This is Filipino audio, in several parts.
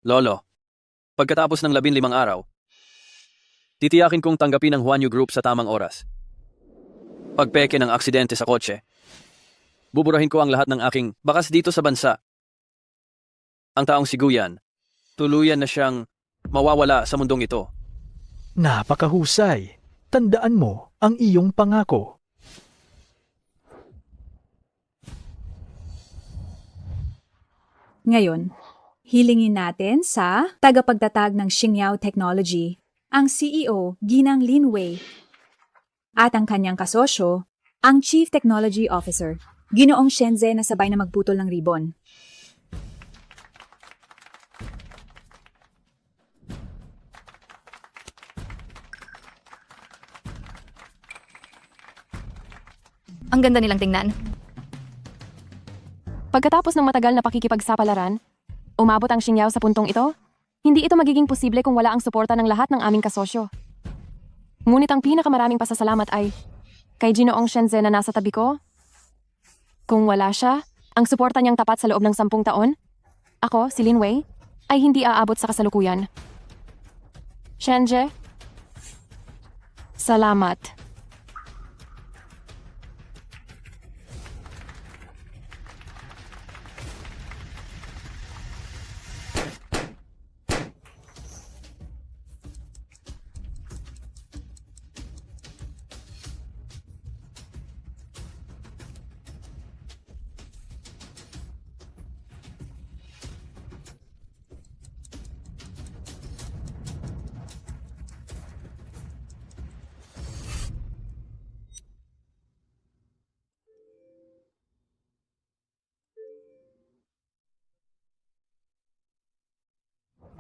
Lolo, pagkatapos ng 15 araw, titiyakin kong tanggapin ang Huanyu Group sa tamang oras. Pagpeke ng aksidente sa kotse, buburahin ko ang lahat ng aking bakas dito sa bansa. Ang taong siguyan, tuluyan na siyang mawawala sa mundong ito. Napakahusay. Tandaan mo ang iyong pangako. Ngayon, hilingin natin sa tagapagtatag ng Xingyao Technology, ang CEO Ginang Lin Wei, at ang kanyang kasosyo, ang Chief Technology Officer, Ginoong Shenze na sabay na magputol ng ribon. Ang ganda nilang tingnan. Pagkatapos ng matagal na pakikipagsapalaran, umabot ang Xingyao sa puntong ito. Hindi ito magiging posible kung wala ang suporta ng lahat ng aming kasosyo. Ngunit ang pinakamaraming pasasalamat ay kay Ginoong Shenzhen na nasa tabi ko. Kung wala siya, ang suporta niyang tapat sa loob ng 10 taon, ako, si Lin Wei, ay hindi aabot sa kasalukuyan. Shenzhen, salamat.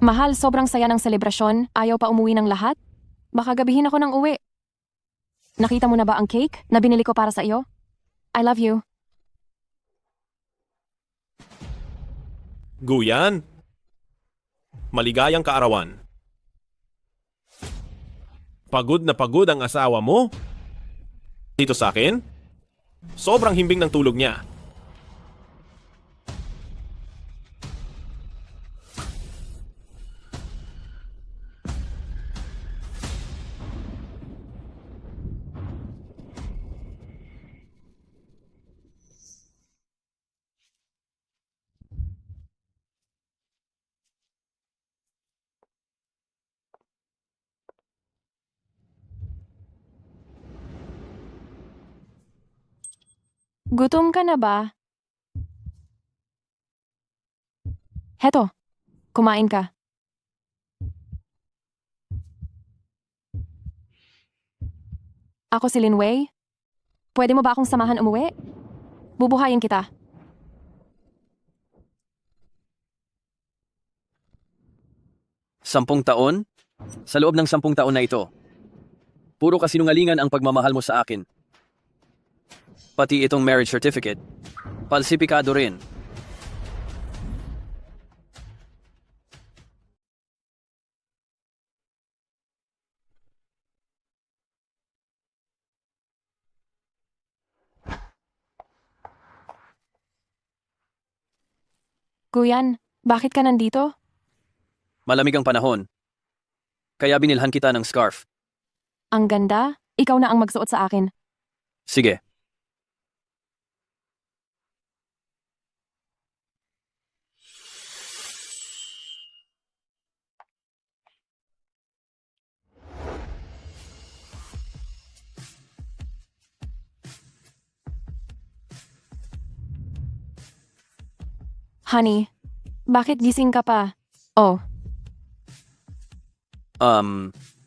Mahal, sobrang saya ng selebrasyon. Ayaw pa umuwi ng lahat? Baka gabihin ako ng uwi. Nakita mo na ba ang cake na binili ko para sa iyo? I love you. Guyan, maligayang kaarawan. Pagod na pagod ang asawa mo? Dito sa akin? Sobrang himbing ng tulog niya. Gutom ka na ba? Heto, kumain ka. Ako si Lin Wei. Pwede mo ba akong samahan umuwi? Bubuhayin kita. Sampung taon? Sa loob ng 10 taon na ito, puro kasinungalingan ang pagmamahal mo sa akin. Pati itong marriage certificate, palsipikado rin. Guyan, bakit ka nandito? Malamig ang panahon, kaya binilhan kita ng scarf. Ang ganda. Ikaw na ang magsuot sa akin. Sige. Honey, bakit gising ka pa? Oh,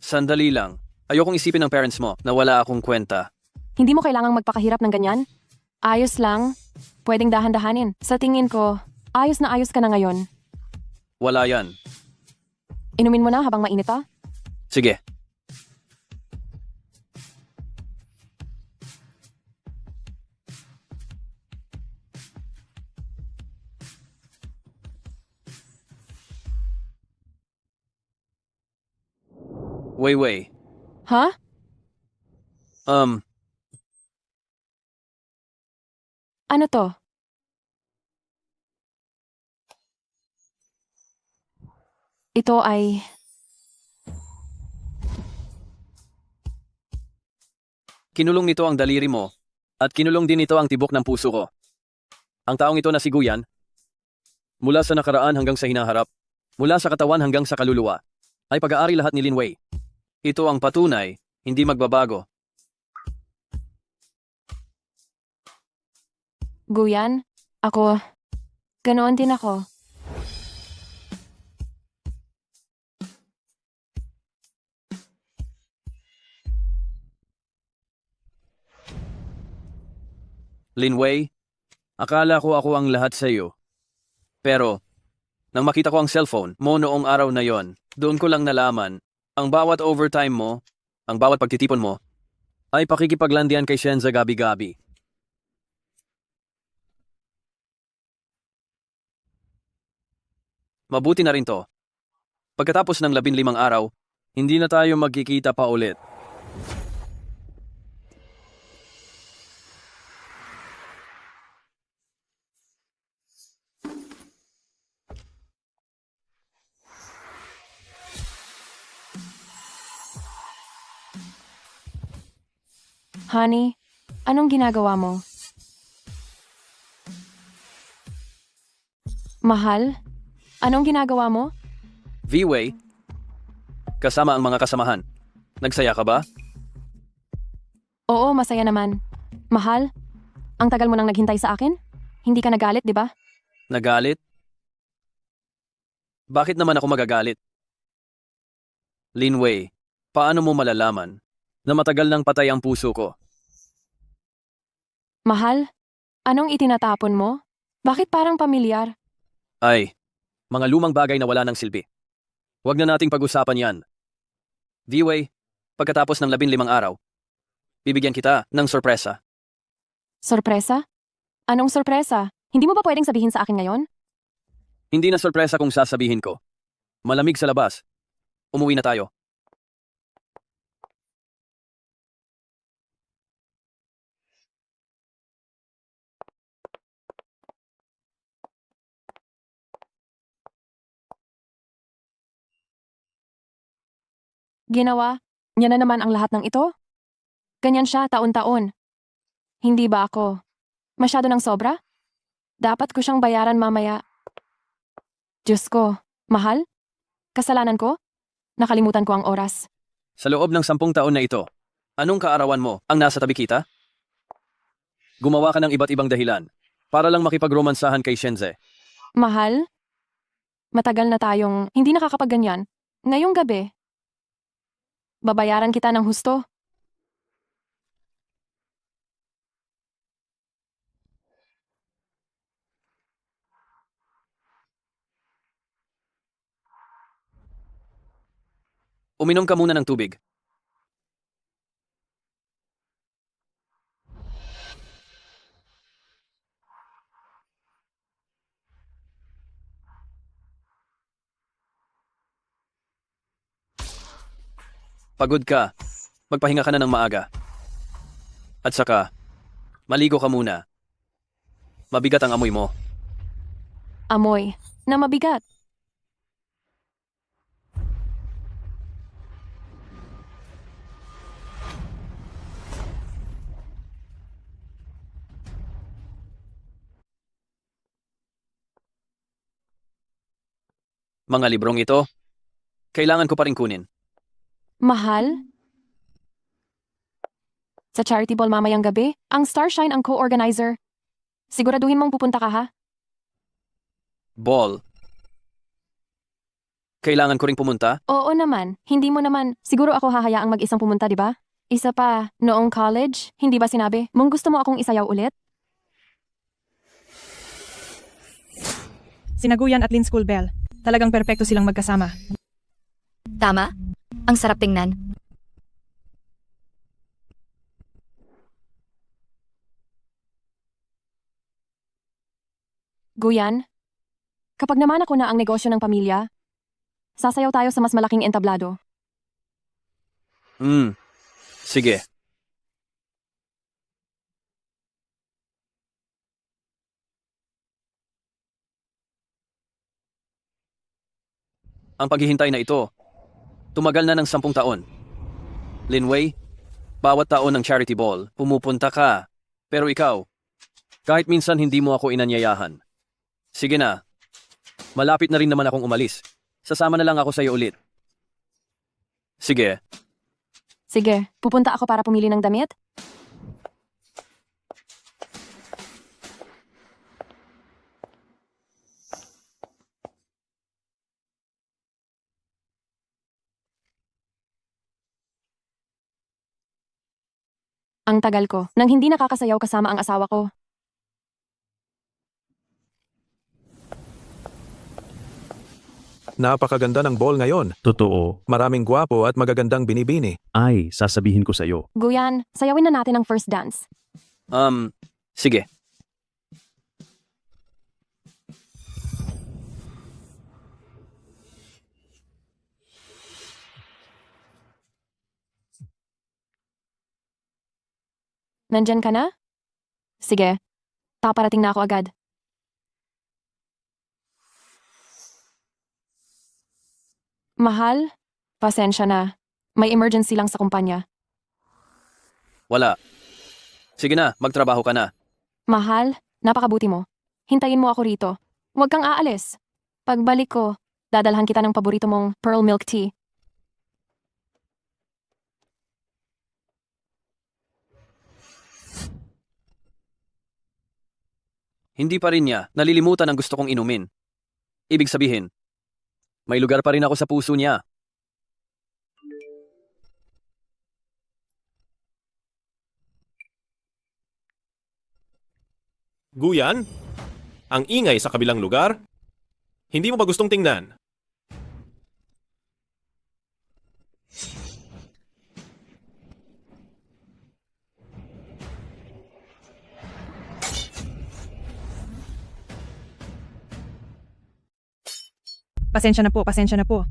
Sandali lang. Ayokong isipin ng parents mo na wala akong kwenta. hindi mo kailangang magpakahirap ng ganyan? Ayos lang. Pwedeng dahan-dahanin. Sa tingin ko, ayos na ayos ka na ngayon. Wala yan. Inumin mo na habang mainit pa? Sige. Wei. Ha? Ano to? Ito ay... Kinulong nito ang daliri mo, at kinulong din nito ang tibok ng puso ko. Ang taong ito na si Guyan, mula sa nakaraan hanggang sa hinaharap, mula sa katawan hanggang sa kaluluwa, ay pag-aari lahat ni Lin Wei. Ito ang patunay, hindi magbabago. Guyan, ako... Ganoon din ako. Lin Wei, akala ko ako ang lahat sa iyo. Pero, nang makita ko ang cellphone mo noong araw na yon, doon ko lang nalaman, ang bawat overtime mo, ang bawat pagtitipon mo, ay pakikipaglandian kay Shenza gabi-gabi. Mabuti na rin to. Pagkatapos ng 15 araw, hindi na tayo magkikita pa ulit. Honey, anong ginagawa mo? Mahal, anong ginagawa mo? V-Way, kasama ang mga kasamahan. Nagsaya ka ba? Oo, masaya naman. Mahal, ang tagal mo nang naghintay sa akin? Hindi ka nagalit, di ba? Nagalit? Bakit naman ako magagalit? Lin Wei, paano mo malalaman na matagal nang patay ang puso ko? Mahal, anong itinatapon mo? Bakit parang pamilyar? Ay, mga lumang bagay na wala ng silbi. Huwag na nating pag-usapan yan. V-Way, pagkatapos ng 15 araw, bibigyan kita ng sorpresa. Sorpresa? Anong sorpresa? Hindi mo ba pwedeng sabihin sa akin ngayon? Hindi na sorpresa kung sasabihin ko. Malamig sa labas. Umuwi na tayo. Ginawa niya na naman ang lahat ng ito? Ganyan siya taon-taon. Hindi ba ako? Masyado ng sobra? Dapat ko siyang bayaran mamaya. Diyos ko, mahal? Kasalanan ko? Nakalimutan ko ang oras. Sa loob ng 10 taon na ito, anong kaarawan mo ang nasa tabi kita? Gumawa ka ng iba't ibang dahilan para lang makipagromansahan kay Shenze. Mahal? Matagal na tayong hindi nakakapagganyan. Ngayong gabi. Babayaran kita ng husto. Uminom ka muna ng tubig. Pagod ka. Magpahinga ka na ng maaga. At saka, maligo ka muna. Mabigat ang amoy mo. Amoy na mabigat. Mga librong ito, kailangan ko pa rin kunin. Mahal? Sa charity ball mamayang gabi, ang Starshine ang co-organizer. Siguraduhin mong pupunta ka ha? Ball. Kailangan ko ring pumunta? Oo naman. Hindi mo naman. Siguro ako hahayaang mag-isang pumunta, di ba? Isa pa, noong college, hindi ba sinabi, mong gusto mo akong isayaw ulit? Sinaguyan at Lynn School Bell. Talagang perpekto silang magkasama. Tama? Ang sarap tingnan. Guyan, kapag naman ako na ang negosyo ng pamilya, sasayaw tayo sa mas malaking entablado. Sige. Ang paghihintay na ito, tumagal na ng 10 taon. Lin Wei, bawat taon ng charity ball, pumupunta ka. Pero ikaw, kahit minsan hindi mo ako inanyayahan. Sige na, malapit na rin naman akong umalis. Sasama na lang ako sa'yo ulit. Sige, Sige, pupunta ako para pumili ng damit? Ang tagal ko, nang hindi nakakasayaw kasama ang asawa ko. Napakaganda ng ball ngayon. Totoo. Maraming gwapo at magagandang binibini. Ay, sasabihin ko sa'yo. Guyan, sayawin na natin ang first dance. sige. Nandyan ka na? Sige, paparating na ako agad. Mahal, pasensya na. May emergency lang sa kumpanya. Wala. Sige na, magtrabaho ka na. Mahal, napakabuti mo. Hintayin mo ako rito. Huwag kang aalis. Pagbalik ko, dadalhan kita ng paborito mong pearl milk tea. Hindi pa rin niya nalilimutan ang gusto kong inumin. Ibig sabihin, may lugar pa rin ako sa puso niya. Guyan? Ang ingay sa kabilang lugar? Hindi mo ba gustong tingnan? Pasensya na po, pasensya na po.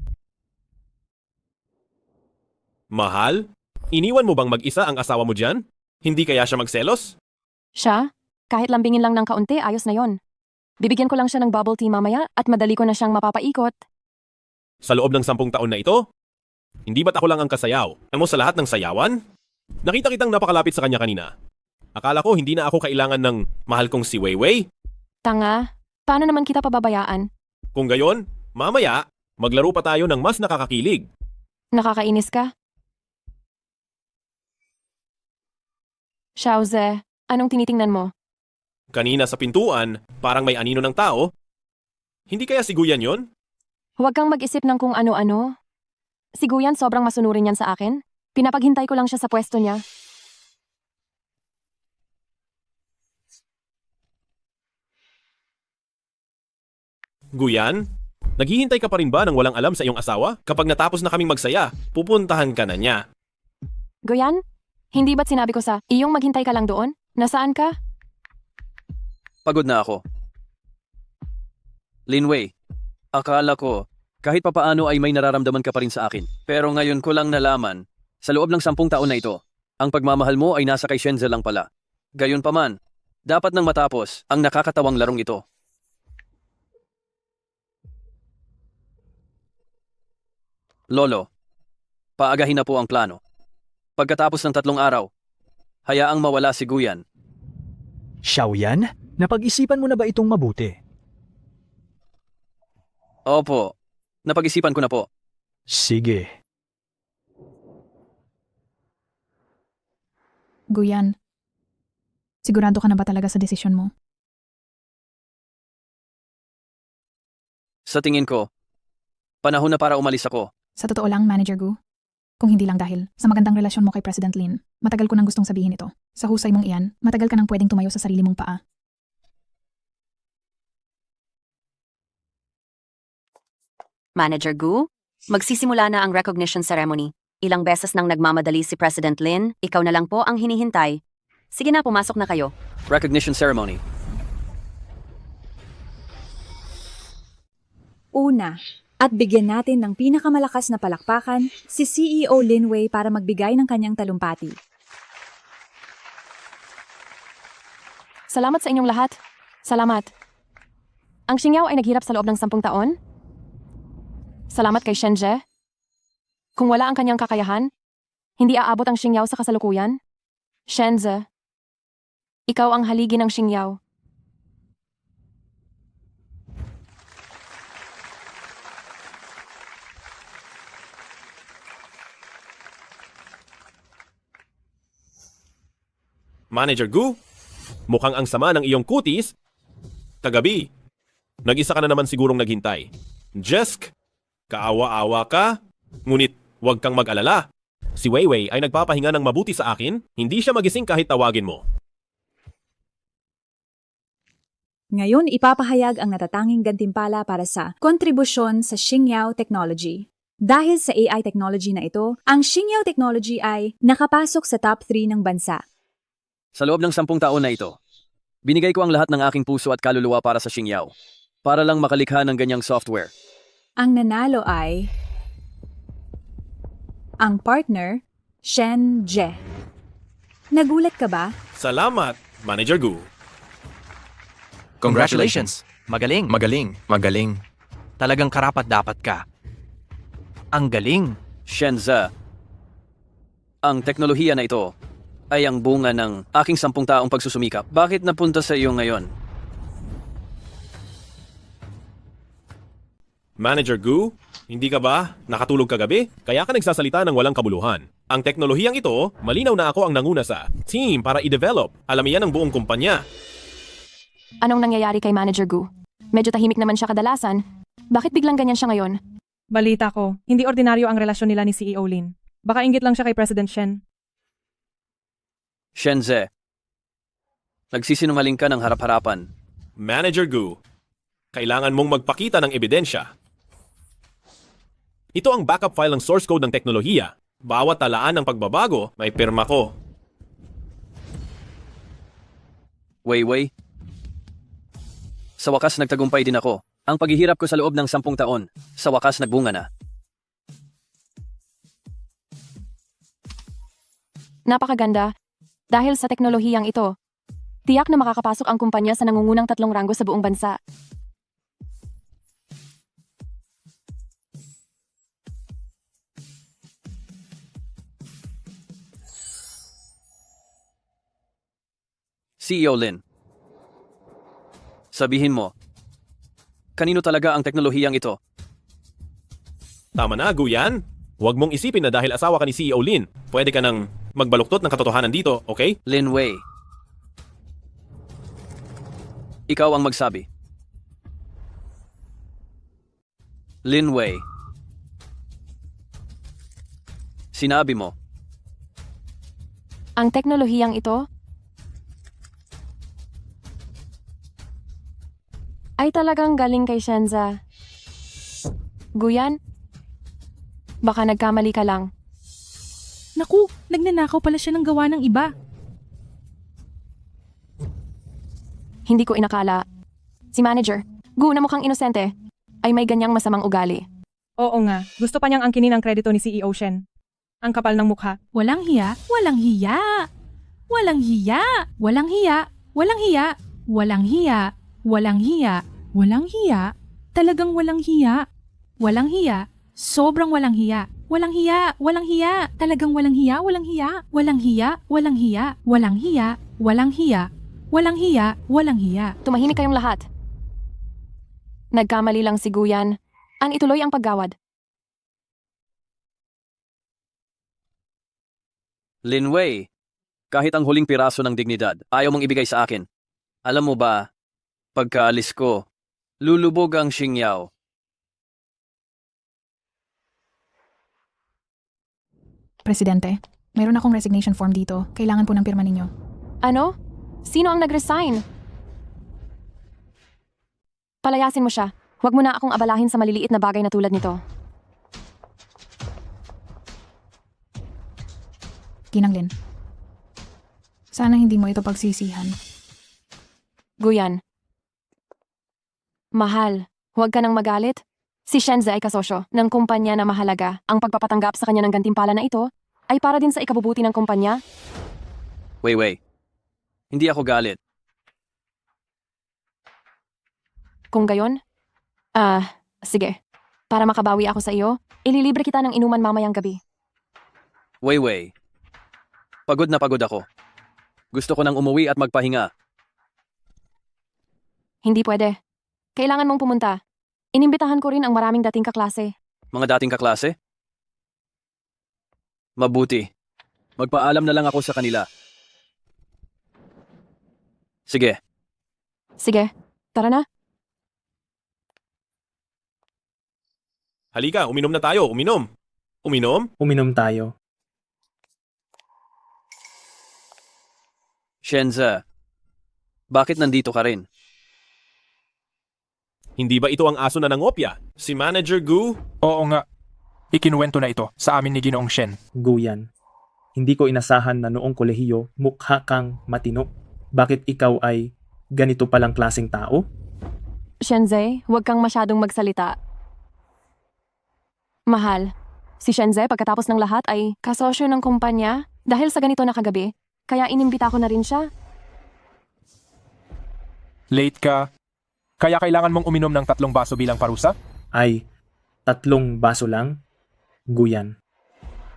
Mahal? Iniwan mo bang mag-isa ang asawa mo dyan? Hindi kaya siya magselos? Siya? Kahit lambingin lang ng kaunti, ayos na yon. Bibigyan ko lang siya ng bubble tea mamaya at madali ko na siyang mapapaikot. Sa loob ng 10 taon na ito? Hindi ba't ako lang ang kasayaw? Alam mo sa lahat ng sayawan? Nakita kitang napakalapit sa kanya kanina. Akala ko hindi na ako kailangan ng mahal kong si Weiwei. Tanga, paano naman kita pababayaan? Kung gayon, mamaya, maglaro pa tayo ng mas nakakakilig. Nakakainis ka? Xiaoze, anong tinitingnan mo? Kanina sa pintuan, parang may anino ng tao. Hindi kaya si Guyan yon? Huwag kang mag-isip ng kung ano-ano. Si Guyan sobrang masunurin yan sa akin. Pinapaghintay ko lang siya sa pwesto niya. Guyan? Naghihintay ka pa rin ba ng walang alam sa iyong asawa? Kapag natapos na kaming magsaya, pupuntahan ka na niya. Guyan, hindi ba't sinabi ko sa iyong maghintay ka lang doon? Nasaan ka? Pagod na ako. Lin Wei, akala ko, kahit papaano ay may nararamdaman ka pa rin sa akin. Pero ngayon ko lang nalaman, sa loob ng 10 taon na ito, ang pagmamahal mo ay nasa kay Shenzhen lang pala. Gayon pa man, dapat nang matapos ang nakakatawang larong ito. Lolo, paagahin na po ang plano. Pagkatapos ng 3 araw, hayaang mawala si Guyan. Xiaoyan, napag-isipan mo na ba itong mabuti? Opo, napag-isipan ko na po. Sige. Guyan, sigurado ka na ba talaga sa desisyon mo? Sa tingin ko, panahon na para umalis ako. Sa totoo lang, Manager Gu, kung hindi lang dahil sa magandang relasyon mo kay President Lin, matagal ko nang gustong sabihin ito. Sa husay mong iyan, matagal ka nang pwedeng tumayo sa sarili mong paa. Manager Gu, magsisimula na ang recognition ceremony. Ilang beses nang nagmamadali si President Lin, ikaw na lang po ang hinihintay. Sige na, pumasok na kayo. Recognition ceremony. Una, at bigyan natin ng pinakamalakas na palakpakan si CEO Lin Wei para magbigay ng kanyang talumpati. Salamat sa inyong lahat. Salamat. Ang Xingyiao ay naghirap sa loob ng 10 taon? Salamat kay Shenje. Kung wala ang kanyang kakayahan, hindi aabot ang Xingyao sa kasalukuyan. Shenze, ikaw ang haligi ng Xingyao. Manager Gu, mukhang ang sama ng iyong kutis. Kagabi, nag-isa ka na naman sigurong naghintay. Jesk, kaawa-awa ka, ngunit huwag kang mag-alala. Si Weiwei ay nagpapahinga ng mabuti sa akin, hindi siya magising kahit tawagin mo. Ngayon ipapahayag ang natatanging gantimpala para sa kontribusyon sa Xingyao Technology. Dahil sa AI technology na ito, ang Xingyao Technology ay nakapasok sa top 3 ng bansa. Sa loob ng 10 taon na ito, binigay ko ang lahat ng aking puso at kaluluwa para sa Xingyao, para lang makalikha ng ganyang software. Ang nanalo ay ang partner, Shen Je. Nagulat ka ba? Salamat, Manager Gu. Congratulations! Magaling! Magaling, magaling. Talagang karapat dapat ka. Ang galing! Shenze, ang teknolohiya na ito ay ang bunga ng aking 10 taong pagsusumikap. Bakit napunta sa iyo ngayon? Manager Gu, hindi ka ba nakatulog kagabi? Kaya ka nagsasalita ng walang kabuluhan. Ang teknolohiyang ito, malinaw na ako ang nanguna sa team para i-develop. Alam yan ng buong kumpanya. Anong nangyayari kay Manager Gu? Medyo tahimik naman siya kadalasan. Bakit biglang ganyan siya ngayon? Balita ko, hindi ordinaryo ang relasyon nila ni CEO Lin. Baka inggit lang siya kay President Shen. Shenze, nagsisinungaling ka ng harap-harapan. Manager Gu, kailangan mong magpakita ng ebidensya. Ito ang backup file ng source code ng teknolohiya. Bawat talaan ng pagbabago, may pirma ko. Weiwei, sa wakas nagtagumpay din ako. Ang paghihirap ko sa loob ng 10 taon, sa wakas nagbunga na. Napakaganda. Dahil sa teknolohiyang ito, tiyak na makakapasok ang kumpanya sa nangungunang 3 ranggo sa buong bansa. CEO Lin, sabihin mo, kanino talaga ang teknolohiyang ito? Tama na, Gu yan. Huwag mong isipin na dahil asawa ka ni CEO Lin, pwede ka nang magbaluktot ng katotohanan dito, okay? Lin Wei, ikaw ang magsabi. Lin Wei, sinabi mo, Ang teknolohiyang ito ay talagang galing kay Shenza. Guyan, baka nagkamali ka lang. Naku, nagnanakaw pala siya ng gawa ng iba. Hindi ko inakala. Si Manager, Gu na mukhang inosente, ay may ganyang masamang ugali. Oo nga, gusto pa niyang angkinin ang kredito ni CEO Shen. Ang kapal ng mukha. Walang hiya, walang hiya. Walang hiya, walang hiya, walang hiya, walang hiya, walang hiya, walang hiya, talagang walang hiya. Walang hiya, sobrang walang hiya. Walang hiya, walang hiya, talagang walang hiya, walang hiya. Walang hiya, walang hiya, walang hiya, walang hiya. Walang hiya, walang hiya. Tumahimik kayong lahat. Nagkamali lang si Guyan. Ituloy ang paggawad. Lin Wei, kahit ang huling piraso ng dignidad, ayaw mong ibigay sa akin. Alam mo ba, pagkaalis ko, lulubog ang Xingyao. Presidente, mayroon akong resignation form dito. Kailangan po ng pirma ninyo. Ano? Sino ang nag-resign? Palayasin mo siya. Huwag mo na akong abalahin sa maliliit na bagay na tulad nito. Ginang Lin. Sana hindi mo ito pagsisihan. Guyan. Mahal, huwag ka nang magalit. Si Shenze ay kasosyo ng kumpanya na mahalaga. Ang pagpapatanggap sa kanya ng gantimpala na ito ay para din sa ikabubuti ng kumpanya. Weiwei, hindi ako galit. Kung gayon, sige. Para makabawi ako sa iyo, ililibre kita ng inuman mamayang gabi. Wei. Pagod na pagod ako. Gusto ko nang umuwi at magpahinga. Hindi pwede. Kailangan mong pumunta. Inimbitahan ko rin ang maraming dating kaklase. Mga dating kaklase? Mabuti. Magpaalam na lang ako sa kanila. Sige. Sige, tara na. Halika, uminom na tayo, uminom. Uminom? Uminom tayo. Shenza, bakit nandito ka rin? Hindi ba ito ang aso na nangopya? Si Manager Gu? Oo nga. Ikinuwento na ito sa amin ni Ginoong Shen. Guyan. Hindi ko inasahan na noong kolehiyo mukha kang matino. Bakit ikaw ay ganito palang klaseng tao? Shenze, huwag kang masyadong magsalita. Mahal, si Shenze pagkatapos ng lahat ay kasosyo ng kumpanya dahil sa ganito na kagabi, kaya inimbita ko na rin siya. Late ka. Kaya kailangan mong uminom ng 3 baso bilang parusa? Ay, 3 baso lang? Guyan.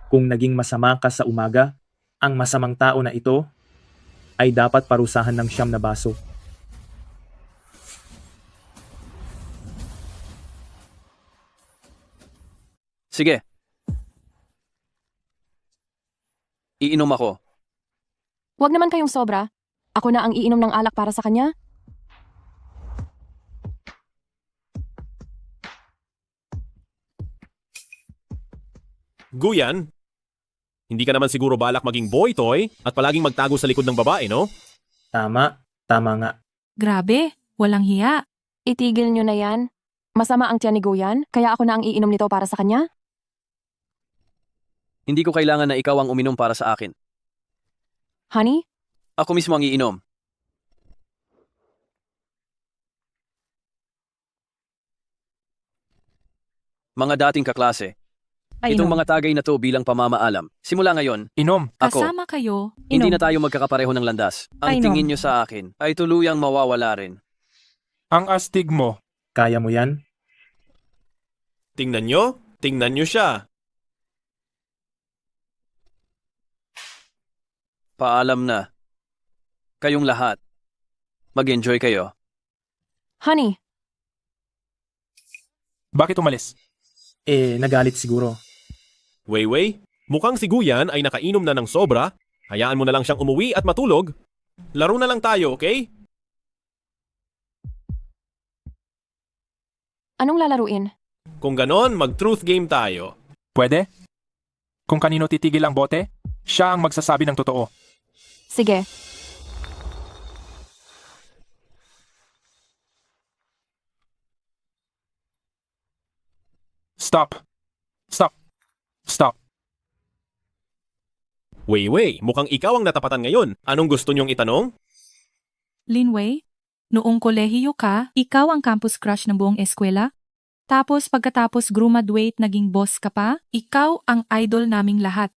Kung naging masama ka sa umaga, ang masamang tao na ito ay dapat parusahan ng 9 na baso. Sige. Iinom ako. Huwag naman kayong sobra. Ako na ang iinom ng alak para sa kanya. Guyan? Hindi ka naman siguro balak maging boy toy at palaging magtago sa likod ng babae, no? Tama nga. Grabe, walang hiya. Itigil nyo na yan. Masama ang tiyan ni Guyan, kaya ako na ang iinom nito para sa kanya. Hindi ko kailangan na ikaw ang uminom para sa akin. Honey, Ako mismo ang iinom. Mga dating kaklase, itong mga tagay na to bilang pamamaalam. Simula ngayon, Inom. ako, Kasama kayo. hindi Inom. na tayo magkakapareho ng landas. Ang Inom. tingin nyo sa akin ay tuluyang mawawala rin. Ang astig mo. Kaya mo yan? Tingnan nyo? Tingnan nyo siya. Paalam na. Kayong lahat. Mag-enjoy kayo. honey, Bakit umalis? Nagalit siguro. Wei, mukhang si Guyan ay nakainom na ng sobra. Hayaan mo na lang siyang umuwi at matulog. Laro na lang tayo, okay? anong lalaruin? Kung ganon, mag-truth game tayo. Pwede? Kung kanino titigil ang bote, siya ang magsasabi ng totoo. Sige, Stop. Stop. Stop. Wei, mukhang ikaw ang natapatan ngayon. Anong gusto niyong itanong? Linway, noong kolehiyo ka, ikaw ang campus crush ng buong eskwela? Tapos pagkatapos graduate naging boss ka pa, ikaw ang idol naming lahat.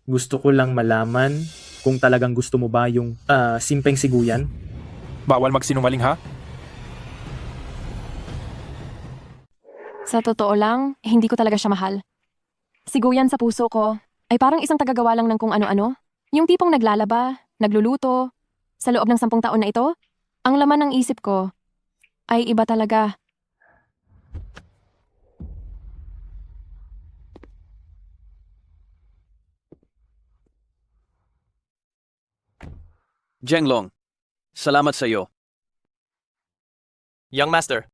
Gusto ko lang malaman kung talagang gusto mo ba yung simpeng si Guyan. Bawal magsinungaling ha? sa totoo lang, hindi ko talaga siya mahal. Si Guyan sa puso ko ay parang isang tagagawa lang ng kung ano-ano. Yung tipong naglalaba, nagluluto. Sa loob ng 10 taon na ito, ang laman ng isip ko ay iba talaga. Jenglong, salamat sa iyo. Young Master.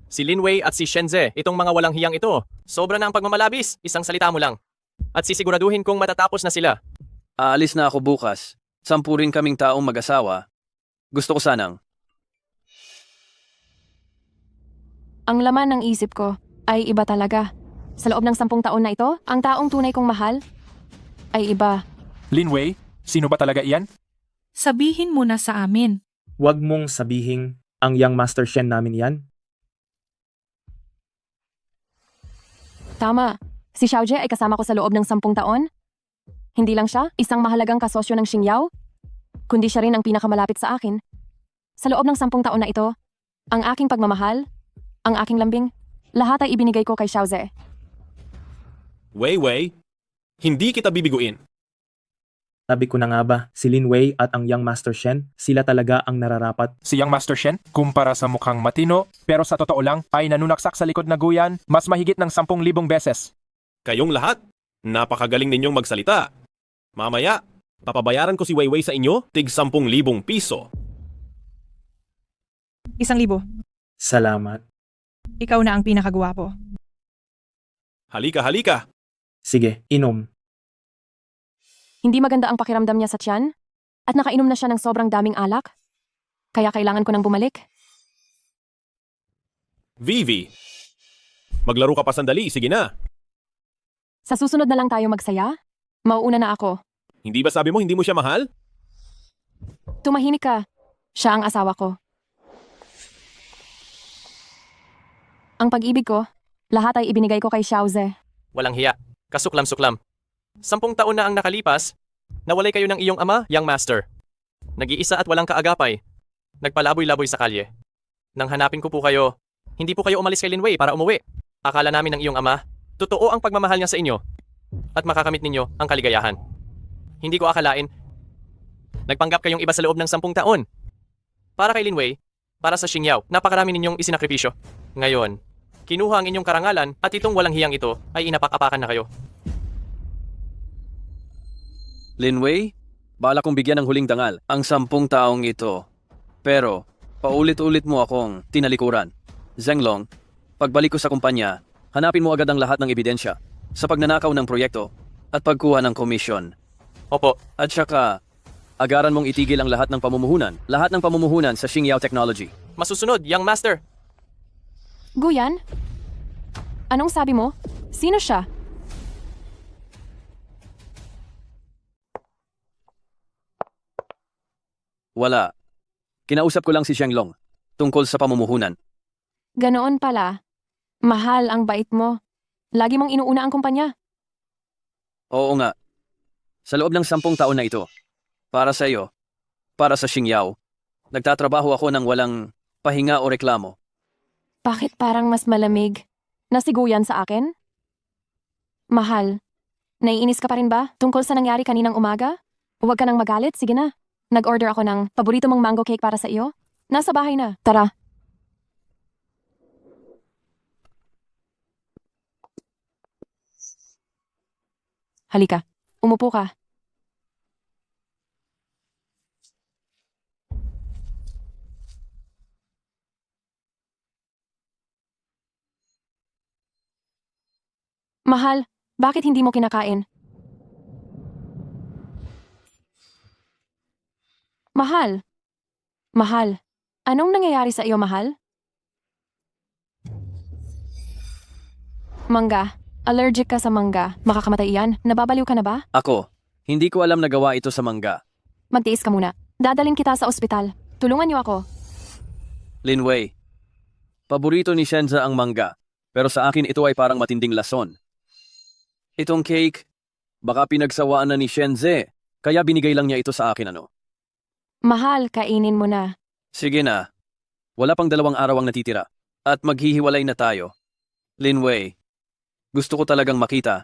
Si Linwei at si Shenze, itong mga walang hiyang ito. Sobra na ang pagmamalabis, isang salita mo lang. At sisiguraduhin kong matatapos na sila. Aalis na ako bukas. 10 rin kaming taong mag-asawa. Gusto ko sanang. Ang laman ng isip ko ay iba talaga. Sa loob ng 10 taon na ito, ang taong tunay kong mahal ay iba. Linwei, sino ba talaga iyan? Sabihin mo na sa amin. Huwag mong sabihin ang Young Master Shen namin yan. Tama. Si Xiaojie ay kasama ko sa loob ng 10 taon. Hindi lang siya isang mahalagang kasosyo ng Xingyao, kundi siya rin ang pinakamalapit sa akin. Sa loob ng 10 taon na ito, ang aking pagmamahal, ang aking lambing, Lahat ay ibinigay ko kay Xiaoze. Wei, hindi kita bibiguin. Sabi ko na nga ba, si Lin Wei at ang Young Master Shen, sila talaga ang nararapat. Si Young Master Shen, kumpara sa mukhang matino, pero sa totoo lang ay nanunaksak sa likod na Guyan mas mahigit ng 10,000 beses. Kayong lahat, napakagaling ninyong magsalita. Mamaya, papabayaran ko si Weiwei sa inyo, tig 10,000 piso. 1,000. Salamat. Ikaw na ang pinakagwapo. Halika. Sige, inom. Hindi maganda ang pakiramdam niya sa tiyan at nakainom na siya ng sobrang daming alak. Kaya kailangan ko nang bumalik. Vivi, maglaro ka pa sandali, sige na. Sa susunod na lang tayo magsaya. Mauuna na ako. Hindi ba sabi mo hindi mo siya mahal? Tumahimik ka. Siya ang asawa ko. Ang pag-ibig ko, lahat ay ibinigay ko kay Xiaoze. Walang hiya. Kasuklam-suklam. 10 taon na ang nakalipas, nawalay kayo ng iyong ama, Young Master. Nag-iisa at walang kaagapay. Nagpalaboy-laboy sa kalye. Nang hanapin ko po kayo, hindi po kayo umalis kay Lin Wei para umuwi. Akala namin ng iyong ama, totoo ang pagmamahal niya sa inyo at makakamit ninyo ang kaligayahan. Hindi ko akalain, nagpanggap kayong iba sa loob ng 10 taon. Para kay Lin Wei, para sa Xingyao, napakarami ninyong isinakripisyo. Ngayon, kinuha ang inyong karangalan at itong walang hiyang ito ay inapak-apakan na kayo. Lin Wei, bala kong bigyan ng huling dangal ang 10 taong ito. Pero, paulit-ulit mo akong tinalikuran. Zhenglong, pagbalik ko sa kumpanya, hanapin mo agad ang lahat ng ebidensya sa pagnanakaw ng proyekto at pagkuha ng komisyon. Opo, At saka, agaran mong itigil ang lahat ng pamumuhunan sa Xingyao Technology. masusunod, Young Master. Guyan? Anong sabi mo? Sino siya? Wala. Kinausap ko lang si Zhenglong tungkol sa pamumuhunan. Ganoon pala. Mahal ang bait mo. Lagi mong inuuna ang kumpanya. Oo nga. Sa loob ng 10 taon na ito, para sa iyo, para sa Xingyao, nagtatrabaho ako ng walang pahinga o reklamo. Bakit parang mas malamig? Nasiguyan sa akin? Mahal, naiinis ka pa rin ba tungkol sa nangyari kaninang umaga? Huwag ka nang magalit, sige na. Nag-order ako ng paborito mong mango cake para sa iyo. Nasa bahay na. Tara. Halika, umupo ka. Mahal, bakit hindi mo kinakain? Mahal. Mahal. Anong nangyayari sa iyo, mahal? Mangga. Allergic ka sa mangga. Makakamatay iyan. Nababaliw ka na ba? Ako, hindi ko alam na gawa ito sa mangga. Magtiis ka muna. Dadaling kita sa ospital. Tulungan niyo ako. Lin Wei, paborito ni Shenza ang mangga, pero sa akin ito ay parang matinding lason. Itong cake, baka pinagsawaan na ni Shenze, kaya binigay lang niya ito sa akin ano. Mahal, kainin mo na. Sige na, wala pang 2 araw ang natitira, at maghihiwalay na tayo. Lin Wei, gusto ko talagang makita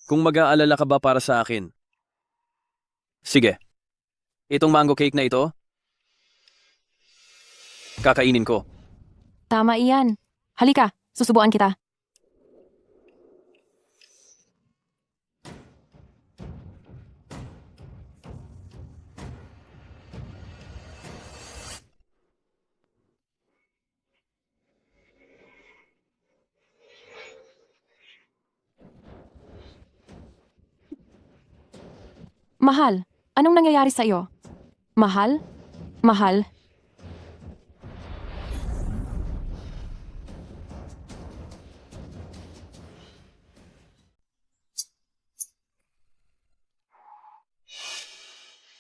kung mag-aalala ka ba para sa akin. Sige, itong mango cake na ito, kakainin ko. Tama iyan. Halika, susubuan kita. Mahal, anong nangyayari sa iyo? Mahal? Mahal?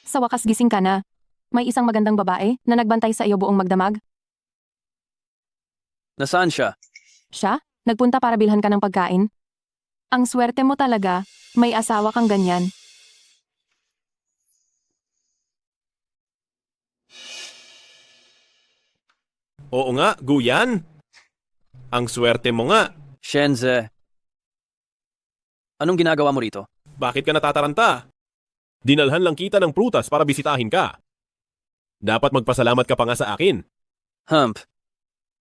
Sa wakas gising ka na. May isang magandang babae na nagbantay sa iyo buong magdamag. Nasaan siya? Siya? Nagpunta para bilhan ka ng pagkain? Ang swerte mo talaga, may asawa kang ganyan. Oo nga, Guyan. Ang swerte mo nga. Shenze, anong ginagawa mo rito? Bakit ka natataranta? Dinalhan lang kita ng prutas para bisitahin ka. Dapat magpasalamat ka pa nga sa akin. Hump,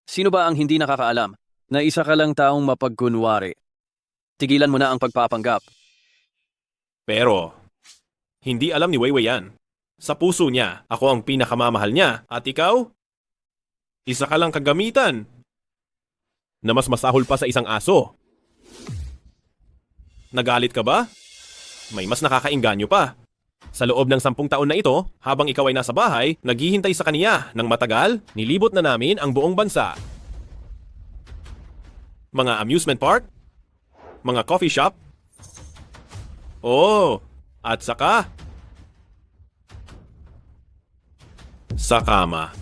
sino ba ang hindi nakakaalam na isa ka lang taong mapagkunwari? Tigilan mo na ang pagpapanggap. Pero, hindi alam ni Weiwei yan. Sa puso niya, ako ang pinakamamahal niya. At ikaw? Isa ka lang kagamitan na mas masahol pa sa isang aso. Nagalit ka ba? May mas nakakainganyo pa. Sa loob ng 10 taon na ito, habang ikaw ay nasa bahay, naghihintay sa kaniya ng matagal, nilibot na namin ang buong bansa. Mga amusement park, mga coffee shop, at saka sa kama.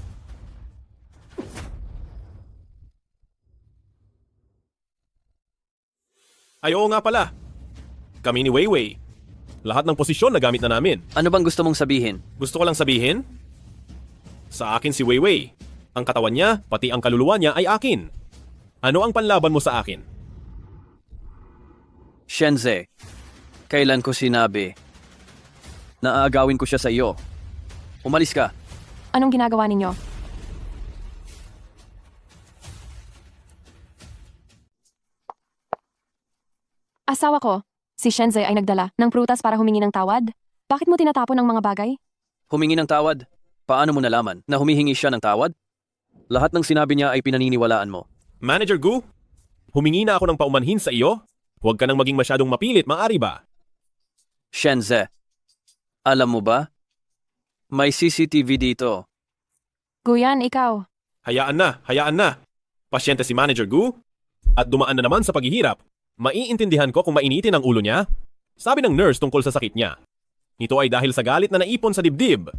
Ay oo nga pala. Kami ni Weiwei. Lahat ng posisyon na gamit na namin. Ano bang gusto mong sabihin? Gusto ko lang sabihin, sa akin si Weiwei. Ang katawan niya, pati ang kaluluwa niya ay akin. Ano ang panlaban mo sa akin? Shenze, kailan ko sinabi na aagawin ko siya sa iyo? Umalis ka. Anong ginagawa ninyo? Asawa ko, si Shenze ay nagdala ng prutas para humingi ng tawad. Bakit mo tinatapon ng mga bagay? Humingi ng tawad? Paano mo nalaman na humihingi siya ng tawad? Lahat ng sinabi niya ay pinaniniwalaan mo. Manager Gu, humingi na ako ng paumanhin sa iyo. Huwag ka nang maging masyadong mapilit, maaari ba? Shenze, alam mo ba? May CCTV dito. Guyan, ikaw. Hayaan na. Pasyente si Manager Gu at dumaan na naman sa paghihirap. Maiintindihan ko kung mainitin ang ulo niya. Sabi ng nurse tungkol sa sakit niya. Ito ay dahil sa galit na naipon sa dibdib.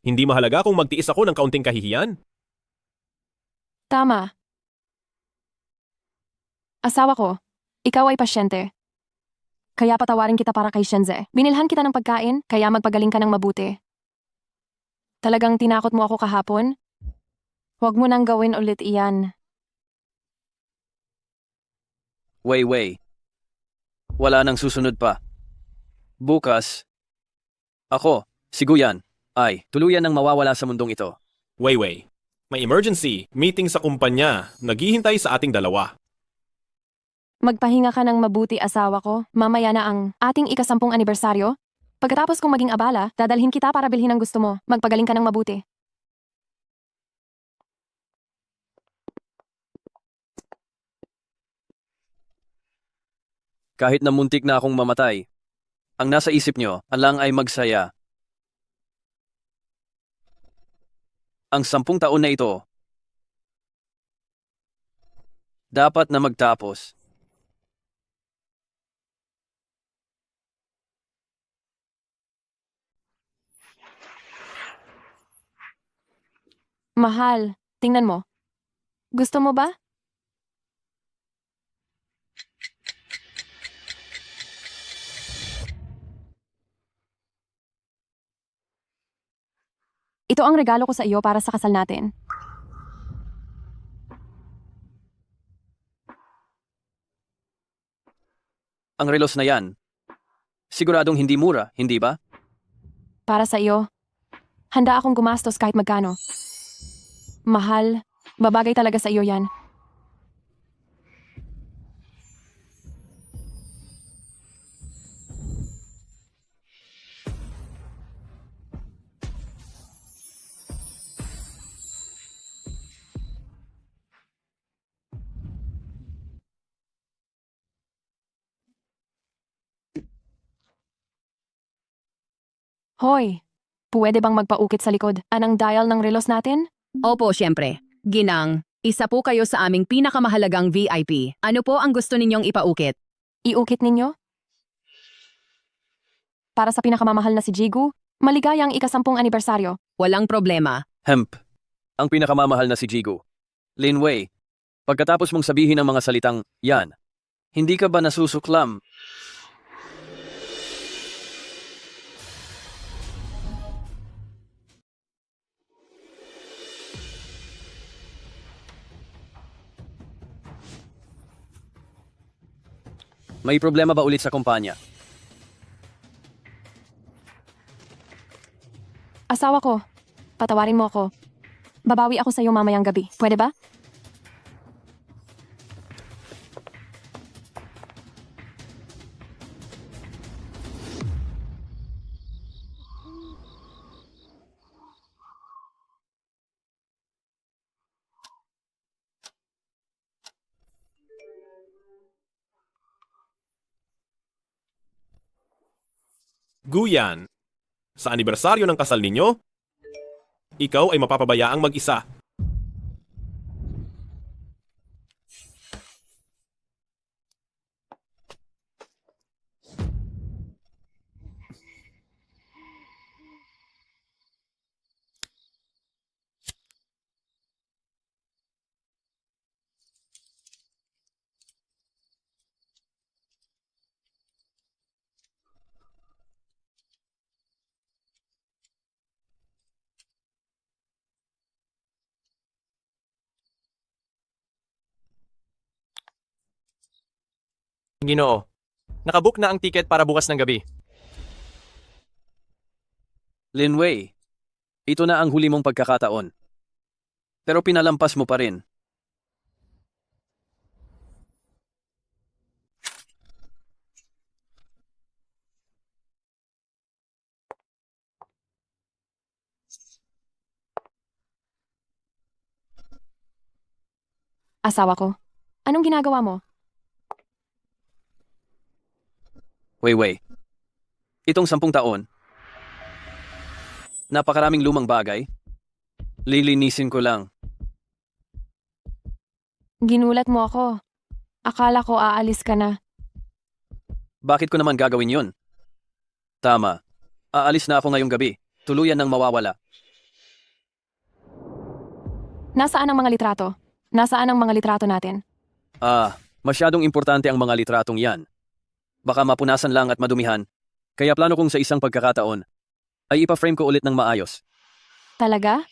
Hindi mahalaga kung magtiis ako ng kaunting kahihiyan. Tama. Asawa ko, ikaw ay pasyente. Kaya patawarin kita para kay Shenze. Binilhan kita ng pagkain, kaya magpagaling ka ng mabuti. Talagang tinakot mo ako kahapon? Huwag mo nang gawin ulit iyan. Weiwei. Wala nang susunod pa. Bukas, ako, si Guyan, ay tuluyan nang mawawala sa mundong ito. Weiwei, may emergency meeting sa kumpanya. Naghihintay sa ating dalawa. Magpahinga ka ng mabuti, asawa ko. Mamaya na ang ating ika-10 anibersaryo. Pagkatapos kong maging abala, dadalhin kita para bilhin ang gusto mo. Magpagaling ka ng mabuti. Kahit na muntik na akong mamatay, ang nasa isip nyo, alang ay magsaya. Ang 10 taon na ito, dapat na magtapos. Mahal, tingnan mo. Gusto mo ba? Ito ang regalo ko sa iyo para sa kasal natin. Ang relos na yan, siguradong hindi mura, hindi ba? Para sa iyo, handa akong gumastos kahit magkano. Mahal, babagay talaga sa iyo yan. Hoy, pwede bang magpaukit sa likod? Anong dial ng relos natin? Opo, syempre. Ginang, isa po kayo sa aming pinakamahalagang VIP. Ano po ang gusto ninyong ipaukit? Iukit ninyo? Para sa pinakamamahal na si Jigu, maligayang ika-10 anibersaryo. Walang problema. Hemp, ang pinakamamahal na si Jigu. Lin Wei, pagkatapos mong sabihin ang mga salitang yan, hindi ka ba nasusuklam? May problema ba ulit sa kumpanya? Asawa ko, patawarin mo ako. Babawi ako sa iyo mamayang gabi. Pwede ba? Guyan, sa anibersaryo ng kasal ninyo, ikaw ay mapapabayaang mag-isa. Ginoo, nakabook na ang tiket para bukas ng gabi. Lin Wei, ito na ang huli mong pagkakataon. Pero pinalampas mo pa rin. Asawa ko, anong ginagawa mo? Wei, itong 10 taon, napakaraming lumang bagay. Lilinisin ko lang. Ginulat mo ako. Akala ko aalis ka na. Bakit ko naman gagawin yun? Tama. Aalis na ako ngayong gabi. Tuluyan nang mawawala. Nasaan ang mga litrato? Nasaan ang mga litrato natin? Masyadong importante ang mga litratong yan. Baka mapunasan lang at madumihan. Kaya plano kong sa isang pagkakataon ay ipa-frame ko ulit ng maayos. Talaga?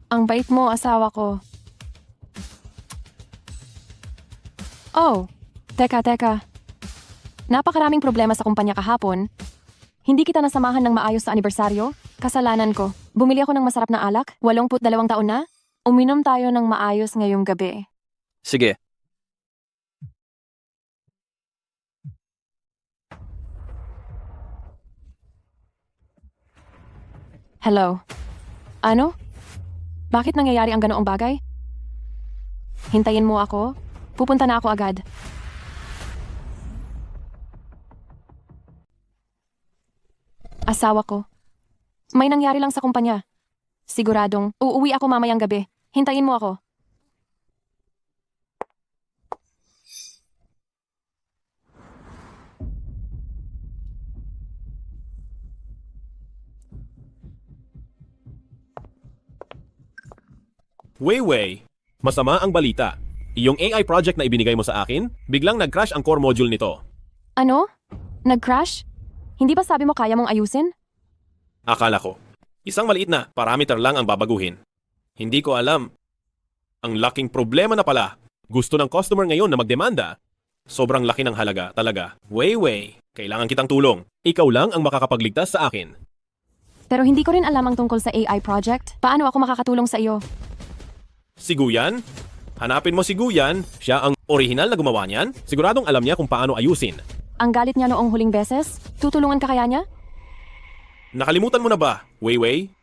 Ang bait mo, asawa ko. Oh, teka. Napakaraming problema sa kumpanya kahapon. Hindi kita nasamahan ng maayos sa anibersaryo? Kasalanan ko. Bumili ako ng masarap na alak? 82 taon na? Uminom tayo ng maayos ngayong gabi. Sige. Hello? Ano? Bakit nangyayari ang ganoong bagay? Hintayin mo ako. Pupunta na ako agad. Asawa ko. May nangyari lang sa kumpanya. Siguradong uuwi ako mamayang gabi. Hintayin mo ako. Wei, masama ang balita. Iyong AI project na ibinigay mo sa akin, biglang nag-crash ang core module nito. Ano? Nag-crash? Hindi ba sabi mo kaya mong ayusin? Akala ko, isang maliit na parameter lang ang babaguhin. Hindi ko alam. Ang laking problema na pala. Gusto ng customer ngayon na magdemanda. Sobrang laki ng halaga talaga. Wei, kailangan kitang tulong. Ikaw lang ang makakapagligtas sa akin. Pero hindi ko rin alam ang tungkol sa AI project. Paano ako makakatulong sa iyo? Si Guyan? Hanapin mo si Guyan. Siya ang orihinal na gumawa niyan. Siguradong alam niya kung paano ayusin. Ang galit niya noong huling beses? Tutulungan ka kaya niya? Nakalimutan mo na ba, Wei?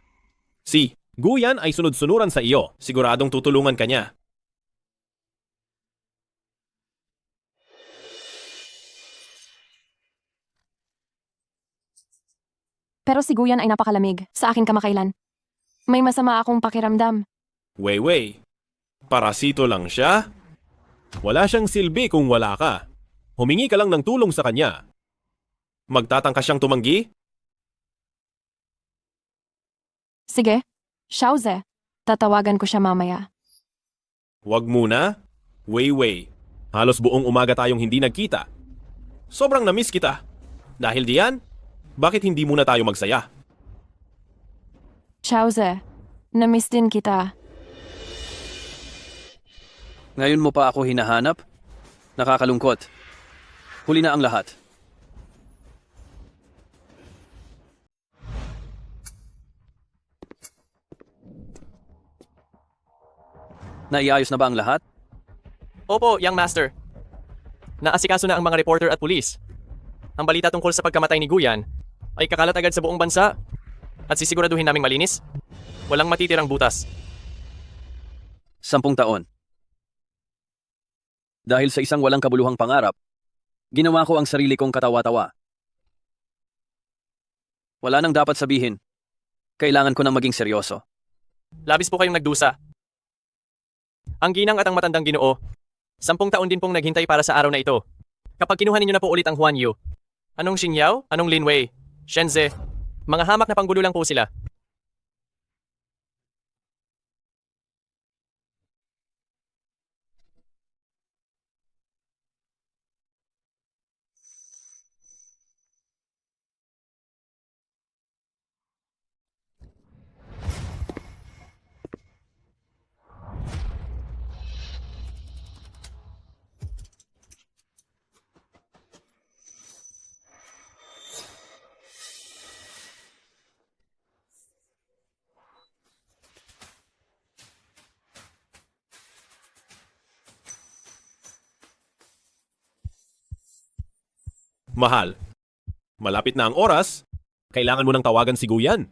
Si Guyan ay sunod-sunuran sa iyo. Siguradong tutulungan ka niya. Pero si Guyan ay napakalamig sa akin kamakailan. May masama akong pakiramdam. Wei, parasito lang siya. Wala siyang silbi kung wala ka. Humingi ka lang ng tulong sa kanya. Magtatangka siyang tumanggi? Sige, Xiaoze. Tatawagan ko siya mamaya. Wag muna. Wei, halos buong umaga tayong hindi nagkita. Sobrang na-miss kita. Dahil diyan, bakit hindi muna tayo magsaya? Xiaoze, na-miss din kita. Ngayon mo pa ako hinahanap? Nakakalungkot. Huli na ang lahat. Naiayos na ba ang lahat? Opo, young master. Naasikaso na ang mga reporter at pulis. Ang balita tungkol sa pagkamatay ni Guyan ay kakalat agad sa buong bansa at sisiguraduhin naming malinis. Walang matitirang butas. 10 taon. Dahil sa isang walang kabuluhang pangarap, ginawa ko ang sarili kong katawa-tawa. Wala nang dapat sabihin. Kailangan ko nang maging seryoso. Labis po kayong nagdusa. Ang ginang at ang matandang Ginoo, 10 taon din pong naghintay para sa araw na ito. Kapag kinuha ninyo na po ulit ang Huan Yu, anong Xingyao, anong Lin Wei, Shenze, mga hamak na panggulo lang po sila. Mahal, malapit na ang oras. Kailangan mo nang tawagan si Guyan.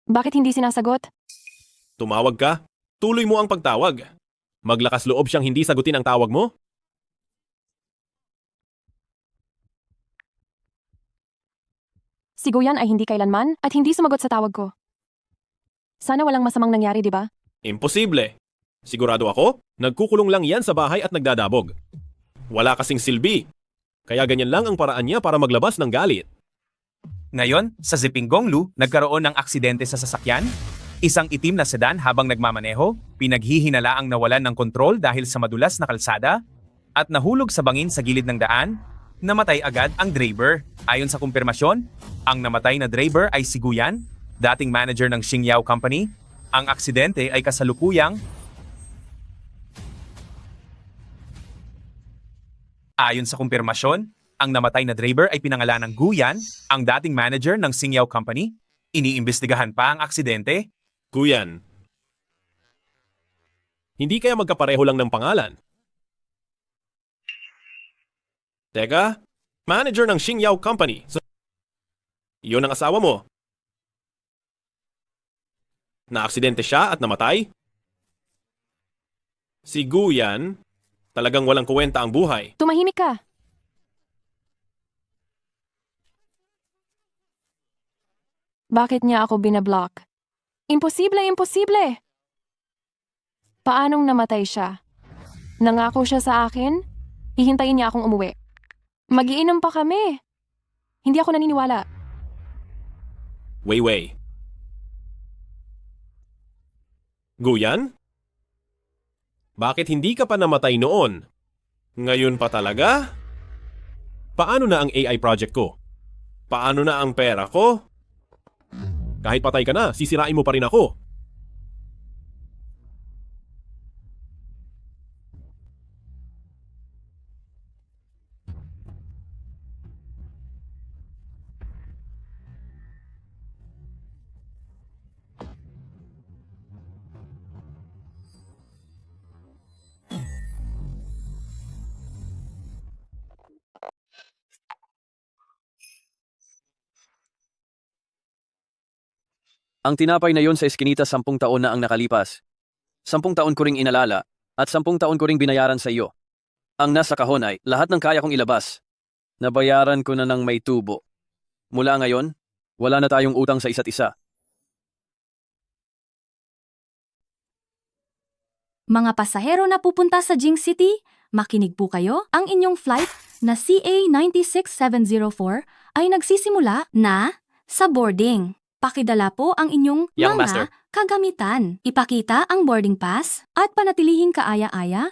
Bakit hindi sinasagot? Tumawag ka, tuloy mo ang pagtawag. Maglakas loob siyang hindi sagutin ang tawag mo? Si Guyan ay hindi kailanman at hindi sumagot sa tawag ko. Sana walang masamang nangyari, di ba? Imposible. Sigurado ako, nagkukulong lang yan sa bahay at nagdadabog. Wala kasing silbi. Kaya ganyan lang ang paraan niya para maglabas ng galit. Ngayon, sa Zipinggonglu, nagkaroon ng aksidente sa sasakyan. Isang itim na sedan habang nagmamaneho, pinaghihinalaang nawalan ng kontrol dahil sa madulas na kalsada, at nahulog sa bangin sa gilid ng daan. Namatay agad ang driver. Ayon sa kumpirmasyon, ang namatay na driver ay si Guyan, dating manager ng Xingyao Company. Ang aksidente ay kasalukuyang. Ayon sa kumpirmasyon, ang namatay na driver ay pinangalan ng Guyan, ang dating manager ng Xingyao Company. Iniimbestigahan pa ang aksidente. Guyan. Hindi kaya magkapareho lang ng pangalan? Teka, manager ng Xingyao Company. Iyon ang asawa mo. Na-aksidente siya at namatay? Si Guyan, talagang walang kuwenta ang buhay. Tumahimik ka. Bakit niya ako binablock? Imposible, imposible! Paanong namatay siya? Nangako siya sa akin? Hihintayin niya akong umuwi. Magiinom pa kami. Hindi ako naniniwala. Wei. Guyan? Bakit hindi ka pa namatay noon? Ngayon pa talaga? Paano na ang AI project ko? Paano na ang pera ko? Kahit patay ka na, sisirain mo pa rin ako. Ang tinapay na yon sa eskinita 10 taon na ang nakalipas. 10 taon ko ring inalala at 10 taon ko ring binayaran sa iyo. Ang nasa kahon ay lahat ng kaya kong ilabas. Nabayaran ko na ng may tubo. Mula ngayon, wala na tayong utang sa isa't isa. Mga pasahero na pupunta sa Jing City, makinig po kayo. Ang inyong flight na CA96704 ay nagsisimula na sa boarding. Pakidala po ang inyong Young mga Master. kagamitan. Ipakita ang boarding pass at panatilihing kaaya-aya.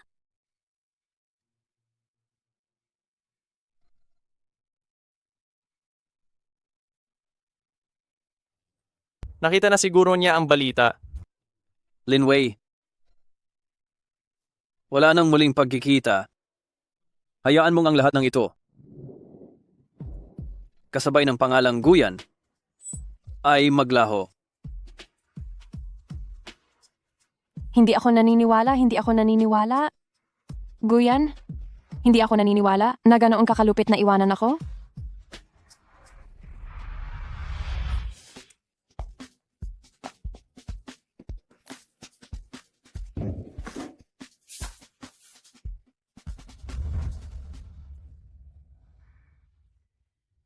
Nakita na siguro niya ang balita. Linway, wala nang muling pagkikita. Hayaan mong ang lahat ng ito, kasabay ng pangalang Guyan, ay maglaho. Hindi ako naniniwala. Guyan, hindi ako naniniwala na ganoong kakalupit na iwanan ako.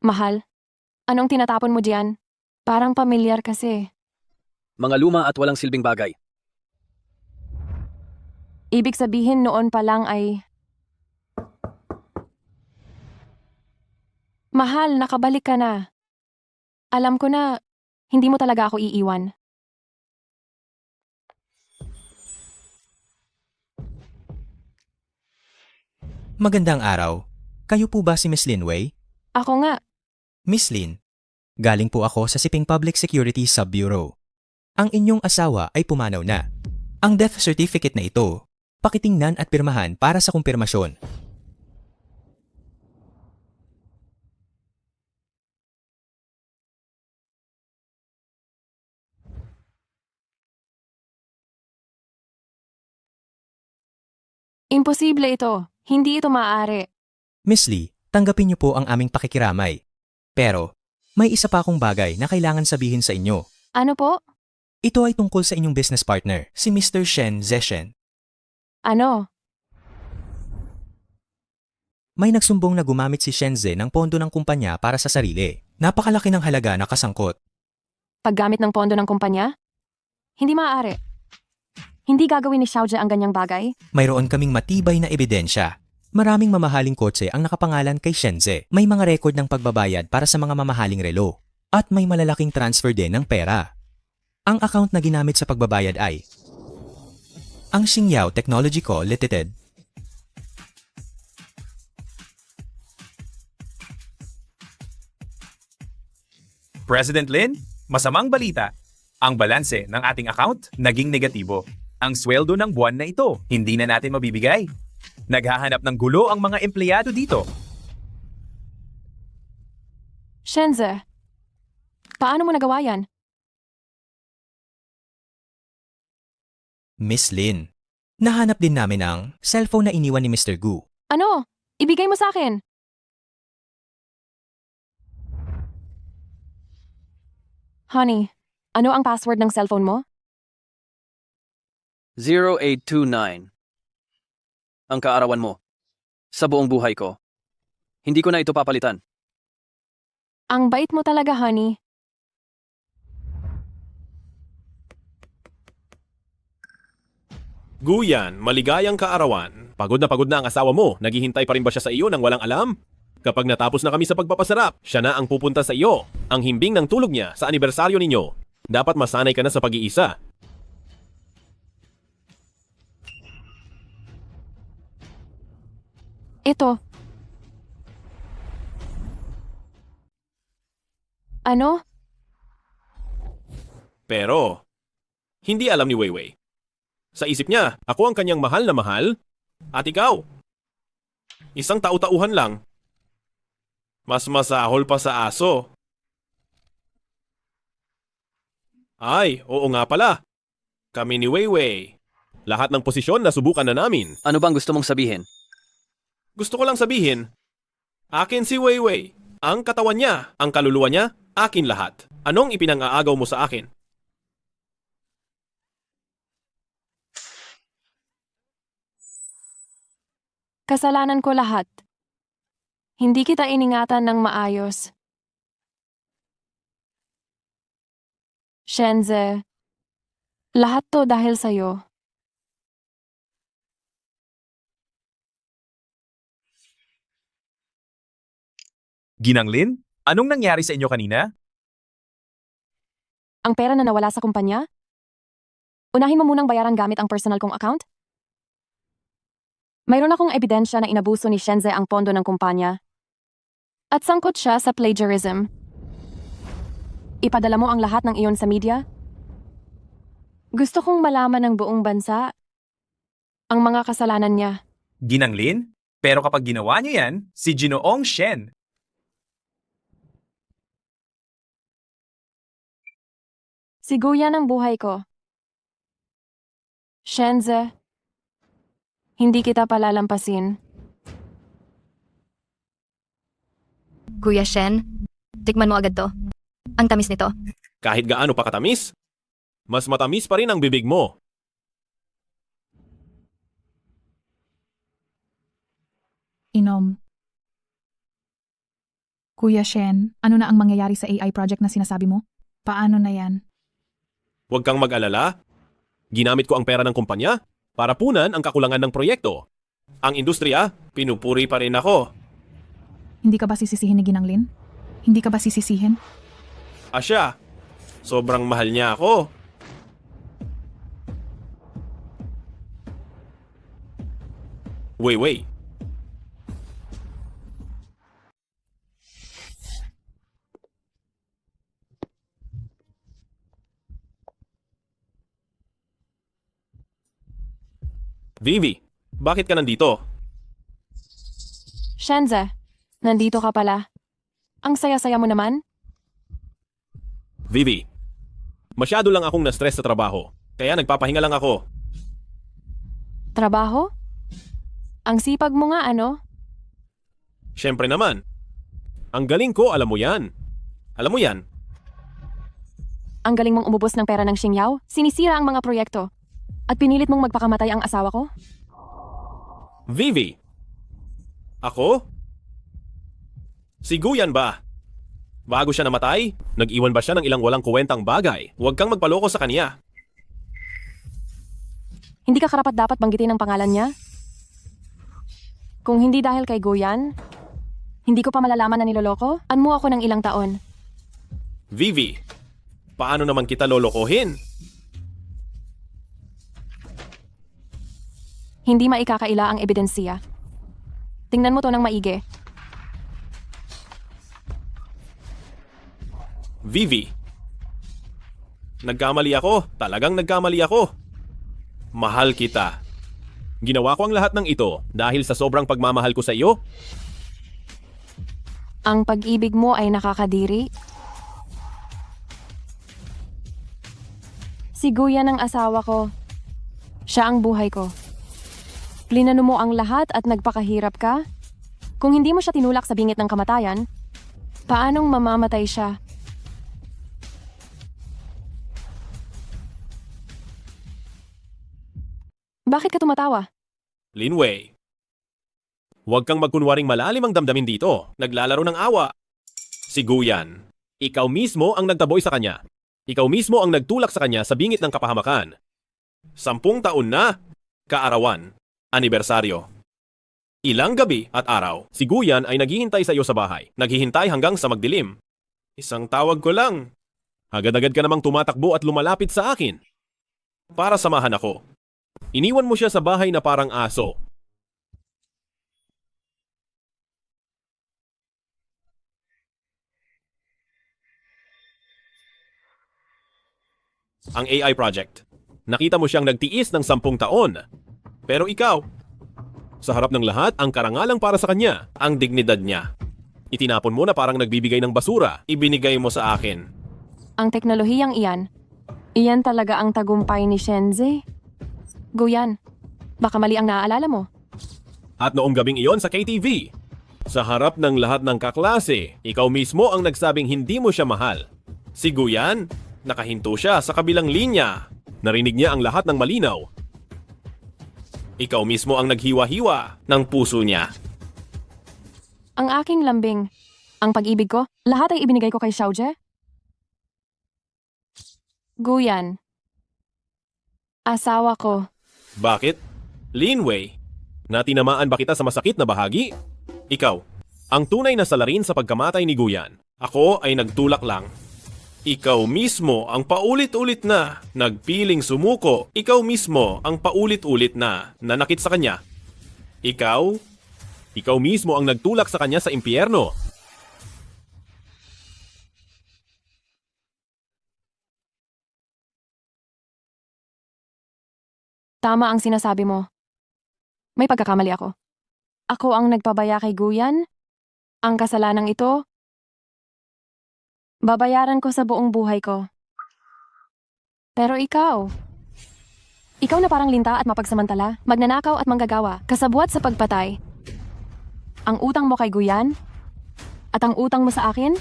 Mahal, anong tinatapon mo diyan? Parang pamilyar kasi. Mga luma at walang silbing bagay. Ibig sabihin noon pa lang ay... Mahal, nakabalik ka na. Alam ko na, hindi mo talaga ako iiwan. Magandang araw. Kayo po ba si Miss Linway? Ako nga. Miss Lin, galing po ako sa Siping Public Security Sub-Bureau. Ang inyong asawa ay pumanaw na. Ang death certificate na ito, pakitingnan at pirmahan para sa kumpirmasyon. Imposible ito. Hindi ito maaari. Miss Lee, tanggapin niyo po ang aming pakikiramay. Pero, may isa pa akong bagay na kailangan sabihin sa inyo. Ano po? Ito ay tungkol sa inyong business partner, si Mr. Shen Zeshen. Ano? May nagsumbong na gumamit si Shenze ng pondo ng kumpanya para sa sarili. Napakalaki ng halaga na kasangkot. Paggamit ng pondo ng kumpanya? Hindi maaari. Hindi gagawin ni Xiaojia ang ganyang bagay? Mayroon kaming matibay na ebidensya. Maraming mamahaling kotse ang nakapangalan kay Shenze. May mga record ng pagbabayad para sa mga mamahaling relo. At may malalaking transfer din ng pera. Ang account na ginamit sa pagbabayad ay ang Xingyao Technology Co. Limited. President Lin, masamang balita. Ang balanse ng ating account naging negatibo. Ang sweldo ng buwan na ito, hindi na natin mabibigay. Naghahanap ng gulo ang mga empleyado dito. Shenze, paano mo nagawa yan? Miss Lin, nahanap din namin ang cellphone na iniwan ni Mr. Gu. Ano? Ibigay mo sa akin. Honey, ano ang password ng cellphone mo? 0829. Ang kaarawan mo. Sa buong buhay ko. Hindi ko na ito papalitan. Ang bait mo talaga, honey. Guyan, maligayang kaarawan. Pagod na ang asawa mo. Naghihintay pa rin ba siya sa iyo nang walang alam? Kapag natapos na kami sa pagpapasarap, siya na ang pupunta sa iyo. Ang himbing ng tulog niya sa anibersaryo ninyo. Dapat masanay ka na sa pag-iisa. Ito. Ano? Pero, hindi alam ni Weiwei. Sa isip niya, ako ang kanyang mahal na mahal. At ikaw, isang tau-tauhan lang. Mas masahol pa sa aso. Ay, oo nga pala. Kami ni Weiwei. Lahat ng posisyon nasubukan na namin. Ano bang gusto mong sabihin? Gusto ko lang sabihin, akin si Weiwei. Ang katawan niya, ang kaluluwa niya, akin lahat. Anong ipinang-aagaw mo sa akin? Kasalanan ko lahat. Hindi kita iningatan ng maayos. Shenze, lahat to dahil sa'yo. Ginang Lin, anong nangyari sa inyo kanina? Ang pera na nawala sa kumpanya? Unahin mo munang bayaran gamit ang personal kong account? Mayroon akong ebidensya na inabuso ni Shenze ang pondo ng kumpanya. At sangkot siya sa plagiarism. Ipadala mo ang lahat ng iyon sa media? Gusto kong malaman ng buong bansa ang mga kasalanan niya. Ginang Lin? Pero kapag ginawa niyo yan, si Ginoong Shen. Siguyan ang buhay ko. Shenze, hindi kita palalampasin. Kuya Shen, tikman mo agad to. Ang tamis nito. Kahit gaano pa katamis, mas matamis pa rin ang bibig mo. Inom. Kuya Shen, ano na ang mangyayari sa AI project na sinasabi mo? Paano na yan? Huwag kang mag-alala. Ginamit ko ang pera ng kumpanya para punan ang kakulangan ng proyekto. Ang industriya, pinupuri pa rin ako. Hindi ka ba sisisihin ni Ginang Lin? Hindi ka ba sisisihin? Asya, sobrang mahal niya ako. Wei. Vivi, bakit ka nandito? Shenze, nandito ka pala. Ang saya-saya mo naman. Vivi, masyado lang akong na-stress sa trabaho, kaya nagpapahinga lang ako. Trabaho? Ang sipag mo nga, ano? Siyempre naman. Ang galing ko, alam mo yan. Alam mo yan? Ang galing mong umubos ng pera ng Xingyao, sinisira ang mga proyekto. At pinilit mong magpakamatay ang asawa ko? Vivi! Ako? Si Guyan ba? Bago siya namatay, nag-iwan ba siya ng ilang walang kuwentang bagay? Huwag kang magpaloko sa kanya. Hindi ka karapat-dapat banggitin ang pangalan niya? Kung hindi dahil kay Guyan, hindi ko pa malalaman na niloloko? Anmo ako ng ilang taon. Vivi, paano naman kita lolokohin? Hindi maikakaila ang ebidensya. Tingnan mo to ng maigi. Vivi, nagkamali ako. Talagang nagkamali ako. Mahal kita. Ginawa ko ang lahat ng ito dahil sa sobrang pagmamahal ko sa iyo. Ang pag-ibig mo ay nakakadiri. Si Guyan ang asawa ko. Siya ang buhay ko. Plinano mo ang lahat at nagpakahirap ka? Kung hindi mo siya tinulak sa bingit ng kamatayan, paanong mamamatay siya? Bakit ka tumatawa? Lin Wei, huwag kang magkunwaring malalim ang damdamin dito. Naglalaro ng awa. Si Guyan, ikaw mismo ang nagtaboy sa kanya. Ikaw mismo ang nagtulak sa kanya sa bingit ng kapahamakan. 10 taon na, kaarawan, anibersaryo. Ilang gabi at araw, si Guyan ay naghihintay sa iyo sa bahay. Naghihintay hanggang sa magdilim. Isang tawag ko lang. Agad-agad ka namang tumatakbo at lumalapit sa akin. Para samahan ako. Iniwan mo siya sa bahay na parang aso. Ang AI project. Nakita mo siyang nagtiis ng 10 taon. Pero ikaw, sa harap ng lahat, ang karangalang para sa kanya, ang dignidad niya. Itinapon mo na parang nagbibigay ng basura, ibinigay mo sa akin. Ang teknolohiyang iyan talaga ang tagumpay ni Shenze. Guyan, baka mali ang naaalala mo. At noong gabing iyon sa KTV, sa harap ng lahat ng kaklase, ikaw mismo ang nagsabing hindi mo siya mahal. Si Guyan, nakahinto siya sa kabilang linya. Narinig niya ang lahat ng malinaw. Ikaw mismo ang naghiwa-hiwa ng puso niya. Ang aking lambing, ang pag-ibig ko, lahat ay ibinigay ko kay Xiaojie. Guyan, asawa ko. Bakit? Lin Wei, natinamaan ba kita sa masakit na bahagi? Ikaw, ang tunay na salarin sa pagkamatay ni Guyan. Ako ay nagtulak lang. Ikaw mismo ang paulit-ulit na nagpiling sumuko. Ikaw mismo ang paulit-ulit na nanakit sa kanya. Ikaw mismo ang nagtulak sa kanya sa impyerno. Tama ang sinasabi mo. May pagkakamali ako. Ako ang nagpabaya kay Guyan? Ang kasalanang ito? Babayaran ko sa buong buhay ko. Pero ikaw na parang linta at mapagsamantala, magnanakaw at manggagawa, kasabwat sa pagpatay. Ang utang mo kay Guyan? At ang utang mo sa akin?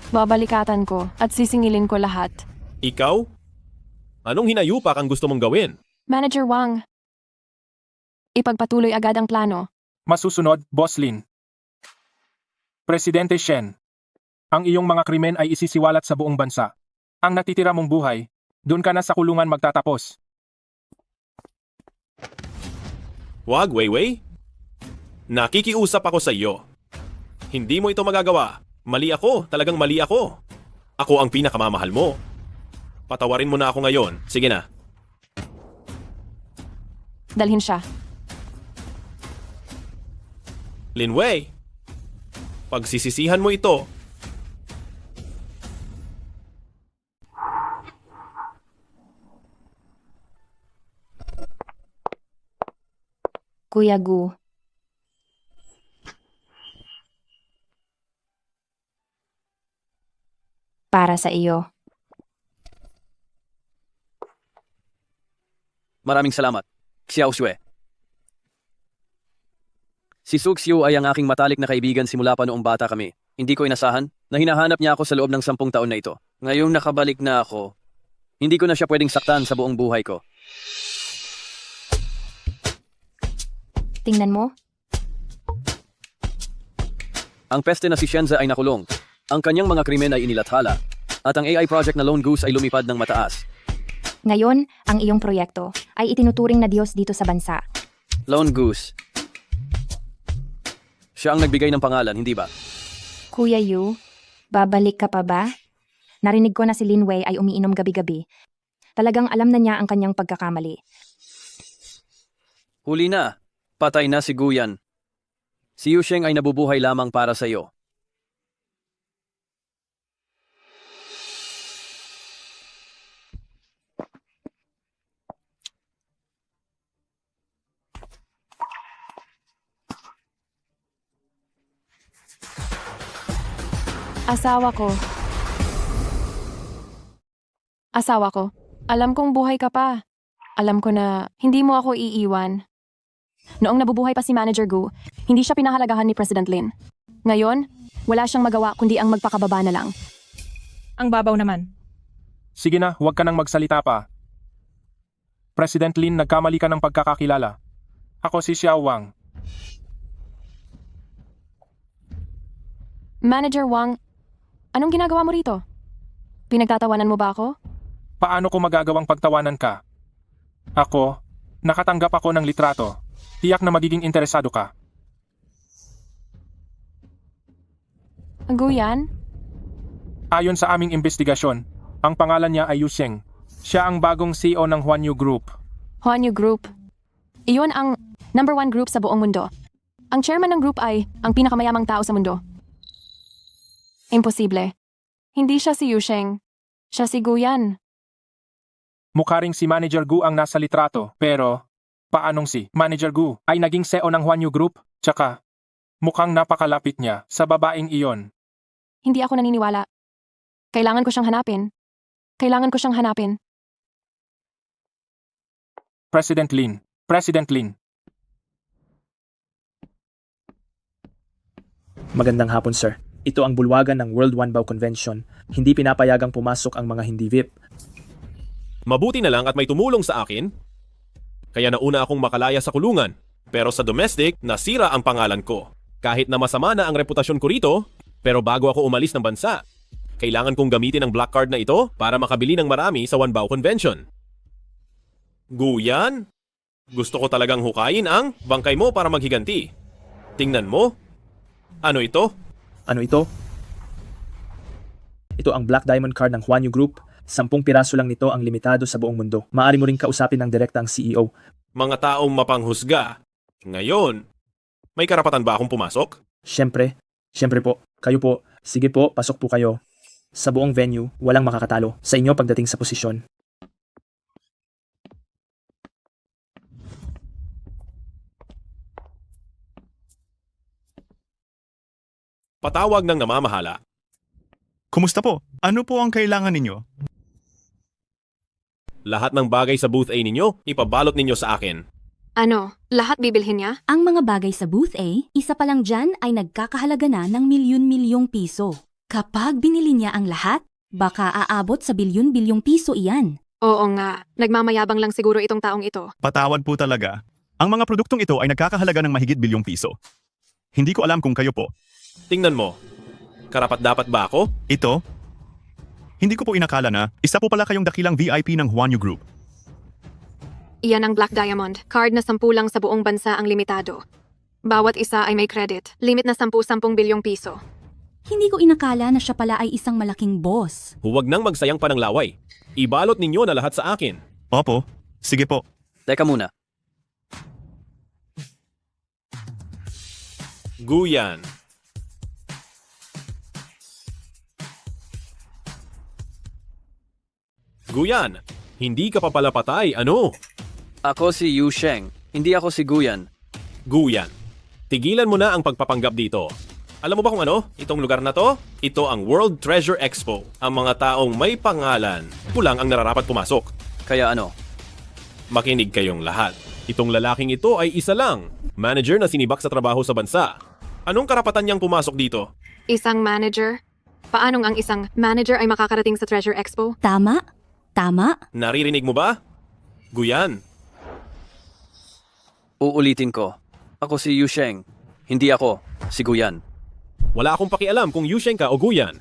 Babalikatan ko at sisingilin ko lahat. Ikaw? Anong hinayupak ang gusto mong gawin? Manager Wang, ipagpatuloy agad ang plano. Masusunod, Boss Lin. Presidente Shen, ang iyong mga krimen ay isisiwalat sa buong bansa. Ang natitira mong buhay, doon ka na sa kulungan magtatapos. Wag, Weiwei. Nakikiusap ako sa iyo. Hindi mo ito magagawa. Mali ako, talagang mali ako. Ako ang pinakamamahal mo. Patawarin mo na ako ngayon. Sige na. Dalhin siya. Lin Wei, pagsisisihan mo ito. Kuya Gu. Para sa iyo. Maraming salamat, Xiao Xue. Si Su Xiu ay ang aking matalik na kaibigan simula pa noong bata kami. Hindi ko inasahan na hinahanap niya ako sa loob ng 10 taon na ito. Ngayong nakabalik na ako, hindi ko na siya pwedeng saktan sa buong buhay ko. Tingnan mo. Ang peste na si Shenze ay nakulong. Ang kanyang mga krimen ay inilathala. At ang AI project na Lone Goose ay lumipad ng mataas. Ngayon, ang iyong proyekto ay itinuturing na Diyos dito sa bansa. Lone Goose. Siya ang nagbigay ng pangalan, hindi ba? Kuya Yu, babalik ka pa ba? Narinig ko na si Lin Wei ay umiinom gabi-gabi. Talagang alam na niya ang kanyang pagkakamali. Huli na. Patay na si Guyan. Si Yusheng ay nabubuhay lamang para sa iyo. Asawa ko. Alam kong buhay ka pa. Alam ko na hindi mo ako iiwan. Noong nabubuhay pa si Manager Gu, hindi siya pinahalagahan ni President Lin. Ngayon, wala siyang magawa kundi ang magpakababa na lang. Ang babaw naman. Sige na, huwag ka nang magsalita pa. President Lin, nagkamali ka ng pagkakakilala. Ako si Xiao Wang. Manager Wang, anong ginagawa mo rito? Pinagtatawanan mo ba ako? Paano ko magagawang pagtawanan ka? Ako, nakatanggap ako ng litrato. Tiyak na magiging interesado ka. Guyan? Ayon sa aming investigasyon, ang pangalan niya ay Yu Sheng. Siya ang bagong CEO ng Huanyu Group. Huanyu Group. Iyon ang #1 group sa buong mundo. Ang chairman ng group ay ang pinakamayamang tao sa mundo. Imposible. Hindi siya si Yusheng. Siya si Guyan. Mukha ring si Manager Gu ang nasa litrato, pero paanong si Manager Gu ay naging CEO ng Huanyu Group? Tsaka, mukhang napakalapit niya sa babaeng iyon. Hindi ako naniniwala. Kailangan ko siyang hanapin. President Lin. Magandang hapon, sir. Ito ang bulwagan ng World Wanbao Convention. Hindi pinapayagang pumasok ang mga hindi VIP. Mabuti na lang at may tumulong sa akin. Kaya nauna akong makalaya sa kulungan. Pero sa domestic, nasira ang pangalan ko. Kahit na masama na ang reputasyon ko rito, pero bago ako umalis ng bansa, kailangan kong gamitin ang black card na ito para makabili ng marami sa Wanbao Convention. Guyan, gusto ko talagang hukayin ang bangkay mo para maghiganti. Tingnan mo. Ano ito? Ano ito? Ito ang Black Diamond card ng Huanyu Group. 10 piraso lang nito ang limitado sa buong mundo. Maaari mo ring kausapin ng direkta ang CEO. Mga taong mapanghusga. Ngayon, may karapatan ba akong pumasok? Siyempre po, kayo po. Sige po, pasok po kayo. Sa buong venue, walang makakatalo sa inyo pagdating sa posisyon. Patawag ng namamahala. Kumusta po? Ano po ang kailangan ninyo? Lahat ng bagay sa booth A ninyo, ipabalot ninyo sa akin. Ano, lahat bibilhin niya? Ang mga bagay sa Booth A, isa pa lang dyan ay nagkakahalaga na ng milyon-milyong piso. Kapag binili niya ang lahat, baka aabot sa bilyon-bilyong piso iyan. Oo nga, nagmamayabang lang siguro itong taong ito. Patawad po talaga. Ang mga produktong ito ay nagkakahalaga ng mahigit bilyong piso. Hindi ko alam kung kayo po. Tingnan mo. Karapat-dapat ba ako? Ito? Hindi ko po inakala na isa po pala kayong dakilang VIP ng Huanyu Group. Iyan ang Black Diamond, card na 10 lang sa buong bansa ang limitado. Bawat isa ay may credit, limit na 10 bilyong piso. Hindi ko inakala na siya pala ay isang malaking boss. Huwag nang magsayang pa ng laway. Ibalot ninyo na lahat sa akin. Opo, sige po. Teka muna. Guyan. Guyan, hindi ka pa pala patay, ano? Ako si Yu Sheng, hindi ako si Guyan. Guyan, tigilan mo na ang pagpapanggap dito. Alam mo ba kung ano? Itong lugar na to? Ito ang World Treasure Expo. Ang mga taong may pangalan, kulang ang nararapat pumasok. Kaya ano? Makinig kayong lahat. Itong lalaking ito ay isa lang. Manager na sinibak sa trabaho sa bansa. Anong karapatan niyang pumasok dito? Isang manager? Paanong ang isang manager ay makakarating sa Treasure Expo? Tama? Naririnig mo ba? Guyan. Uulitin ko. Ako si Yu Sheng, hindi ako si Guyan. Wala akong pakialam kung Yusheng ka o Guyan.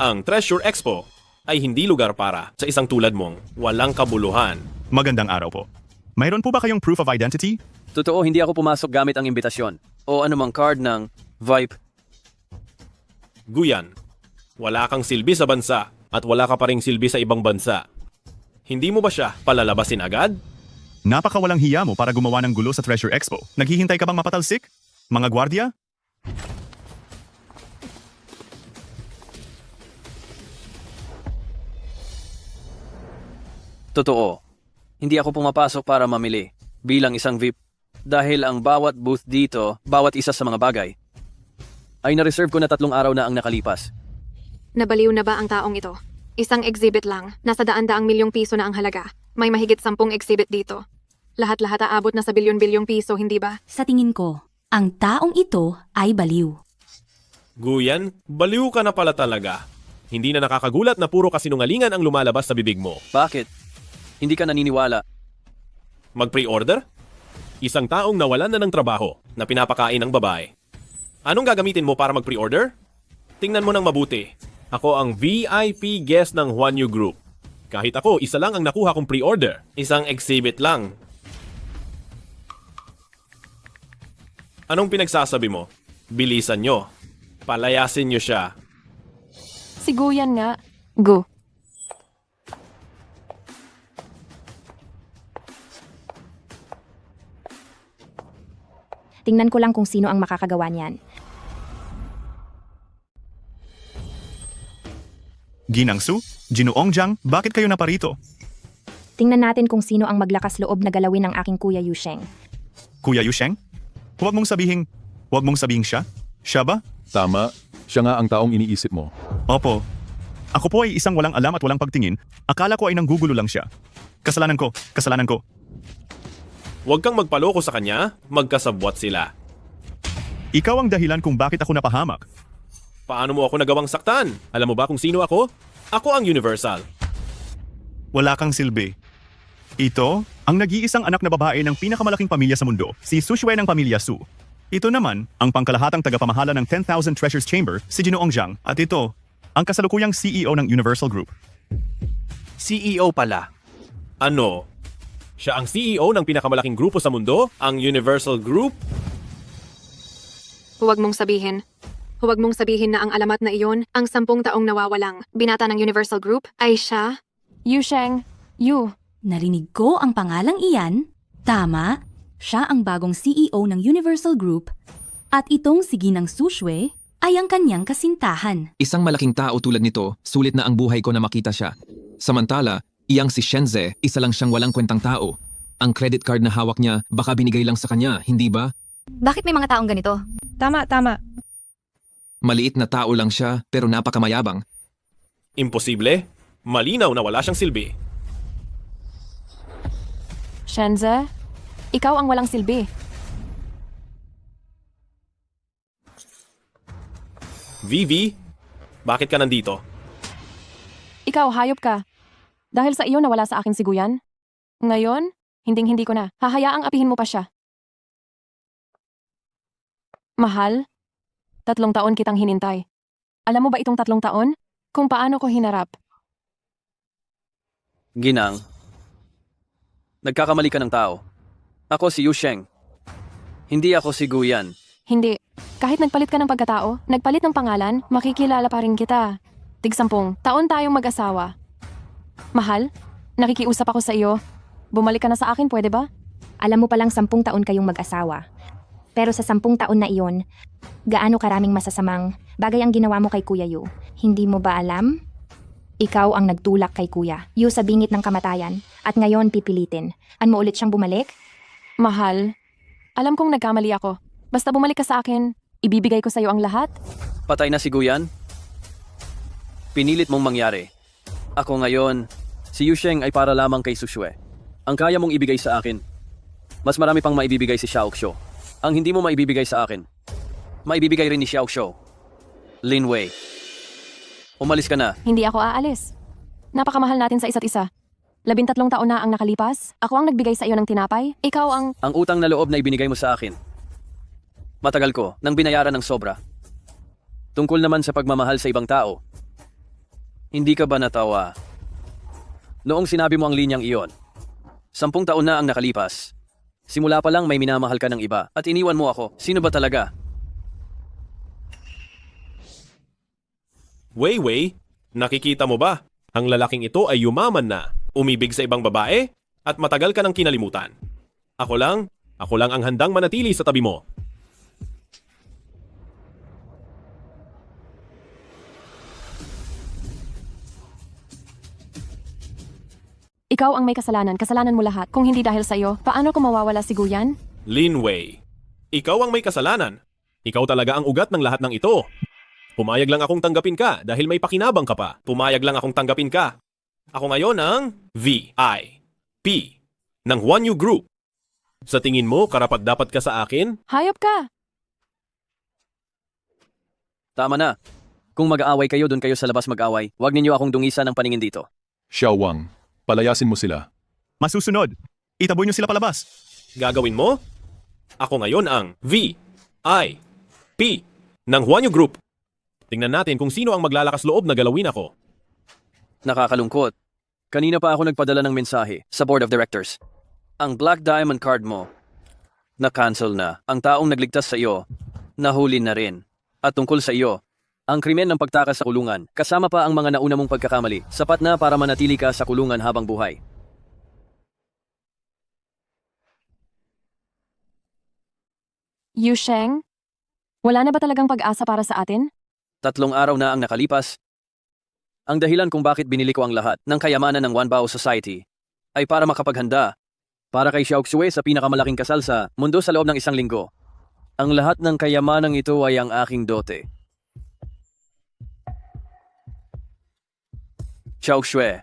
Ang Treasure Expo ay hindi lugar para sa isang tulad mong walang kabuluhan. Magandang araw po. Mayroon po ba kayong proof of identity? Totoo, hindi ako pumasok gamit ang imbitasyon o anumang card ng VIP. Guyan, wala kang silbi sa bansa at wala ka pa ring silbi sa ibang bansa. Hindi mo ba siya palalabasin agad? Napakawalang hiya mo para gumawa ng gulo sa Treasure Expo. Naghihintay ka bang mapatalsik? Mga gwardya? Totoo, hindi ako pumapasok para mamili bilang isang VIP dahil ang bawat booth dito, bawat isa sa mga bagay, ay na-reserve ko na 3 araw na ang nakalipas. Nabaliw na ba ang taong ito? Isang exhibit lang, nasa daan-daang milyong piso na ang halaga. May mahigit 10 exhibit dito. Lahat-lahat aabot na sa bilyon-bilyong piso, hindi ba? Sa tingin ko, ang taong ito ay baliw. Guyan, baliw ka na pala talaga. Hindi na nakakagulat na puro kasinungalingan ang lumalabas sa bibig mo. Bakit? Hindi ka naniniwala? Mag-pre-order? Isang taong nawalan na ng trabaho na pinapakain ng babae. Anong gagamitin mo para mag-pre-order? Tingnan mo ng mabuti. Ako ang VIP guest ng Huanyu Group. Kahit ako, isa lang ang nakuha kong pre-order. Isang exhibit lang. Anong pinagsasabi mo? Bilisan nyo. Palayasin nyo siya. Si Guyan nga. Gu. Tingnan ko lang kung sino ang makakagawa niyan. Ginangsu? Jinuongjang? Bakit kayo naparito? Tingnan natin kung sino ang maglakas loob na galawin ng aking Kuya Yusheng. Kuya Yusheng? Huwag mong sabihing siya? Siya ba? Tama, siya nga ang taong iniisip mo. Opo. Ako po ay isang walang alam at walang pagtingin. Akala ko ay nanggugulo lang siya. Kasalanan ko. Huwag kang magpaloko sa kanya, magkasabwat sila. Ikaw ang dahilan kung bakit ako napahamak. Paano mo ako nagawang saktan? Alam mo ba kung sino ako? Ako ang Universal. Wala kang silbi. Ito, ang nag-iisang anak na babae ng pinakamalaking pamilya sa mundo, si Sushwe ng pamilya Su. Ito naman, ang pangkalahatang tagapamahala ng 10,000 Treasures Chamber, si Jinuongjiang. At ito, ang kasalukuyang CEO ng Universal Group. CEO pala. Ano? Siya ang CEO ng pinakamalaking grupo sa mundo, ang Universal Group? Huwag mong sabihin. Huwag mong sabihin na ang alamat na iyon, ang 10 taong nawawalang binata ng Universal Group, ay siya? Yu Sheng, Yu. Narinig ko ang pangalang iyan. Tama, siya ang bagong CEO ng Universal Group. At itong si Ginang Sushwe ay ang kanyang kasintahan. Isang malaking tao tulad nito, sulit na ang buhay ko na makita siya. Samantala, iyang si Shenze, isa lang siyang walang kwentang tao. Ang credit card na hawak niya, baka binigay lang sa kanya, hindi ba? Bakit may mga taong ganito? Tama. Maliit na tao lang siya, pero napakamayabang. Imposible? Malinaw na wala siyang silbi. Shenze, ikaw ang walang silbi. Vivi, bakit ka nandito? Ikaw, hayop ka. Dahil sa iyo nawala sa akin si Guyan. Ngayon, hinding-hindi ko na. Hahayaang apihin mo pa siya. Mahal, 3 taon kitang hinintay. Alam mo ba itong 3 taon? Kung paano ko hinarap. Ginang, nagkakamali ka ng tao. Ako si Yu Sheng. Hindi ako si Guyan. Hindi. Kahit nagpalit ka ng pagkatao, nagpalit ng pangalan, makikilala pa rin kita. 10 taon tayong mag-asawa. Mahal, nakikiusap ako sa iyo. Bumalik ka na sa akin, pwede ba? Alam mo palang 10 taon kayong mag-asawa. Pero sa 10 taon na iyon, gaano karaming masasamang bagay ang ginawa mo kay Kuya Yu. Hindi mo ba alam? Ikaw ang nagtulak kay Kuya Yu sa bingit ng kamatayan at ngayon pipilitin. Ano mo ulit siyang bumalik? Mahal, alam kong nagkamali ako. Basta bumalik ka sa akin, ibibigay ko sa iyo ang lahat. Patay na si Guyan? Pinilit mong mangyari. Ako ngayon, si Yu Sheng ay para lamang kay Sushwe. Ang kaya mong ibigay sa akin, mas marami pang maibibigay si Xiaoxiu. Ang hindi mo maibibigay sa akin, maibibigay rin ni Xiaoxiu. Lin Wei, umalis ka na. Hindi ako aalis. Napakamahal natin sa isa't isa. 13 taon na ang nakalipas, ako ang nagbigay sa iyo ng tinapay, ikaw ang... Ang utang na loob na ibinigay mo sa akin, matagal ko nang binayaran ng sobra. Tungkol naman sa pagmamahal sa ibang tao, hindi ka ba natawa? Noong sinabi mo ang linyang iyon, 10 taon na ang nakalipas. Simula pa lang may minamahal ka ng iba at iniwan mo ako. Sino ba talaga? Wei, nakikita mo ba? Ang lalaking ito ay yumaman na, umibig sa ibang babae, at matagal ka nang kinalimutan. Ako lang ang handang manatili sa tabi mo. Ikaw ang may kasalanan mo lahat. Kung hindi dahil sa iyo, paano ko mawawala si Guyan? Lin Wei, ikaw ang may kasalanan. Ikaw talaga ang ugat ng lahat ng ito. Pumayag lang akong tanggapin ka dahil may pakinabang ka pa. Pumayag lang akong tanggapin ka. Ako ngayon ang VIP ng Huanyu Group. Sa tingin mo, karapat-dapat ka sa akin? Hayop ka! Tama na. Kung mag-aaway kayo, doon kayo sa labas mag-away. Huwag ninyo akong dungisan ng paningin dito. Xiao Wang, palayasin mo sila. Masusunod. Itaboy niyo sila palabas. Gagawin mo? Ako ngayon ang VIP ng Huanyu Group. Tingnan natin kung sino ang maglalakas loob na galawin ako. Nakakalungkot. Kanina pa ako nagpadala ng mensahe sa Board of Directors. Ang Black Diamond card mo, na-cancel na. Ang taong nagligtas sa iyo, nahuli na rin. At tungkol sa iyo, ang krimen ng pagtakas sa kulungan, kasama pa ang mga nauna mong pagkakamali, sapat na para manatili ka sa kulungan habang buhay. Yu Sheng, wala na ba talagang pag-asa para sa atin? 3 araw na ang nakalipas. Ang dahilan kung bakit binili ko ang lahat ng kayamanan ng Wanbao Society ay para makapaghanda para kay Xiaoxiu sa pinakamalaking kasal sa mundo sa loob ng 1 linggo. Ang lahat ng kayamanang ito ay ang aking dote. Xiaoxiu,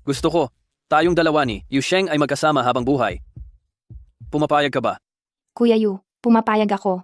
gusto ko, tayong dalawa ni Yu Sheng ay magkasama habang buhay. Pumapayag ka ba? Kuya Yu, pumapayag ako.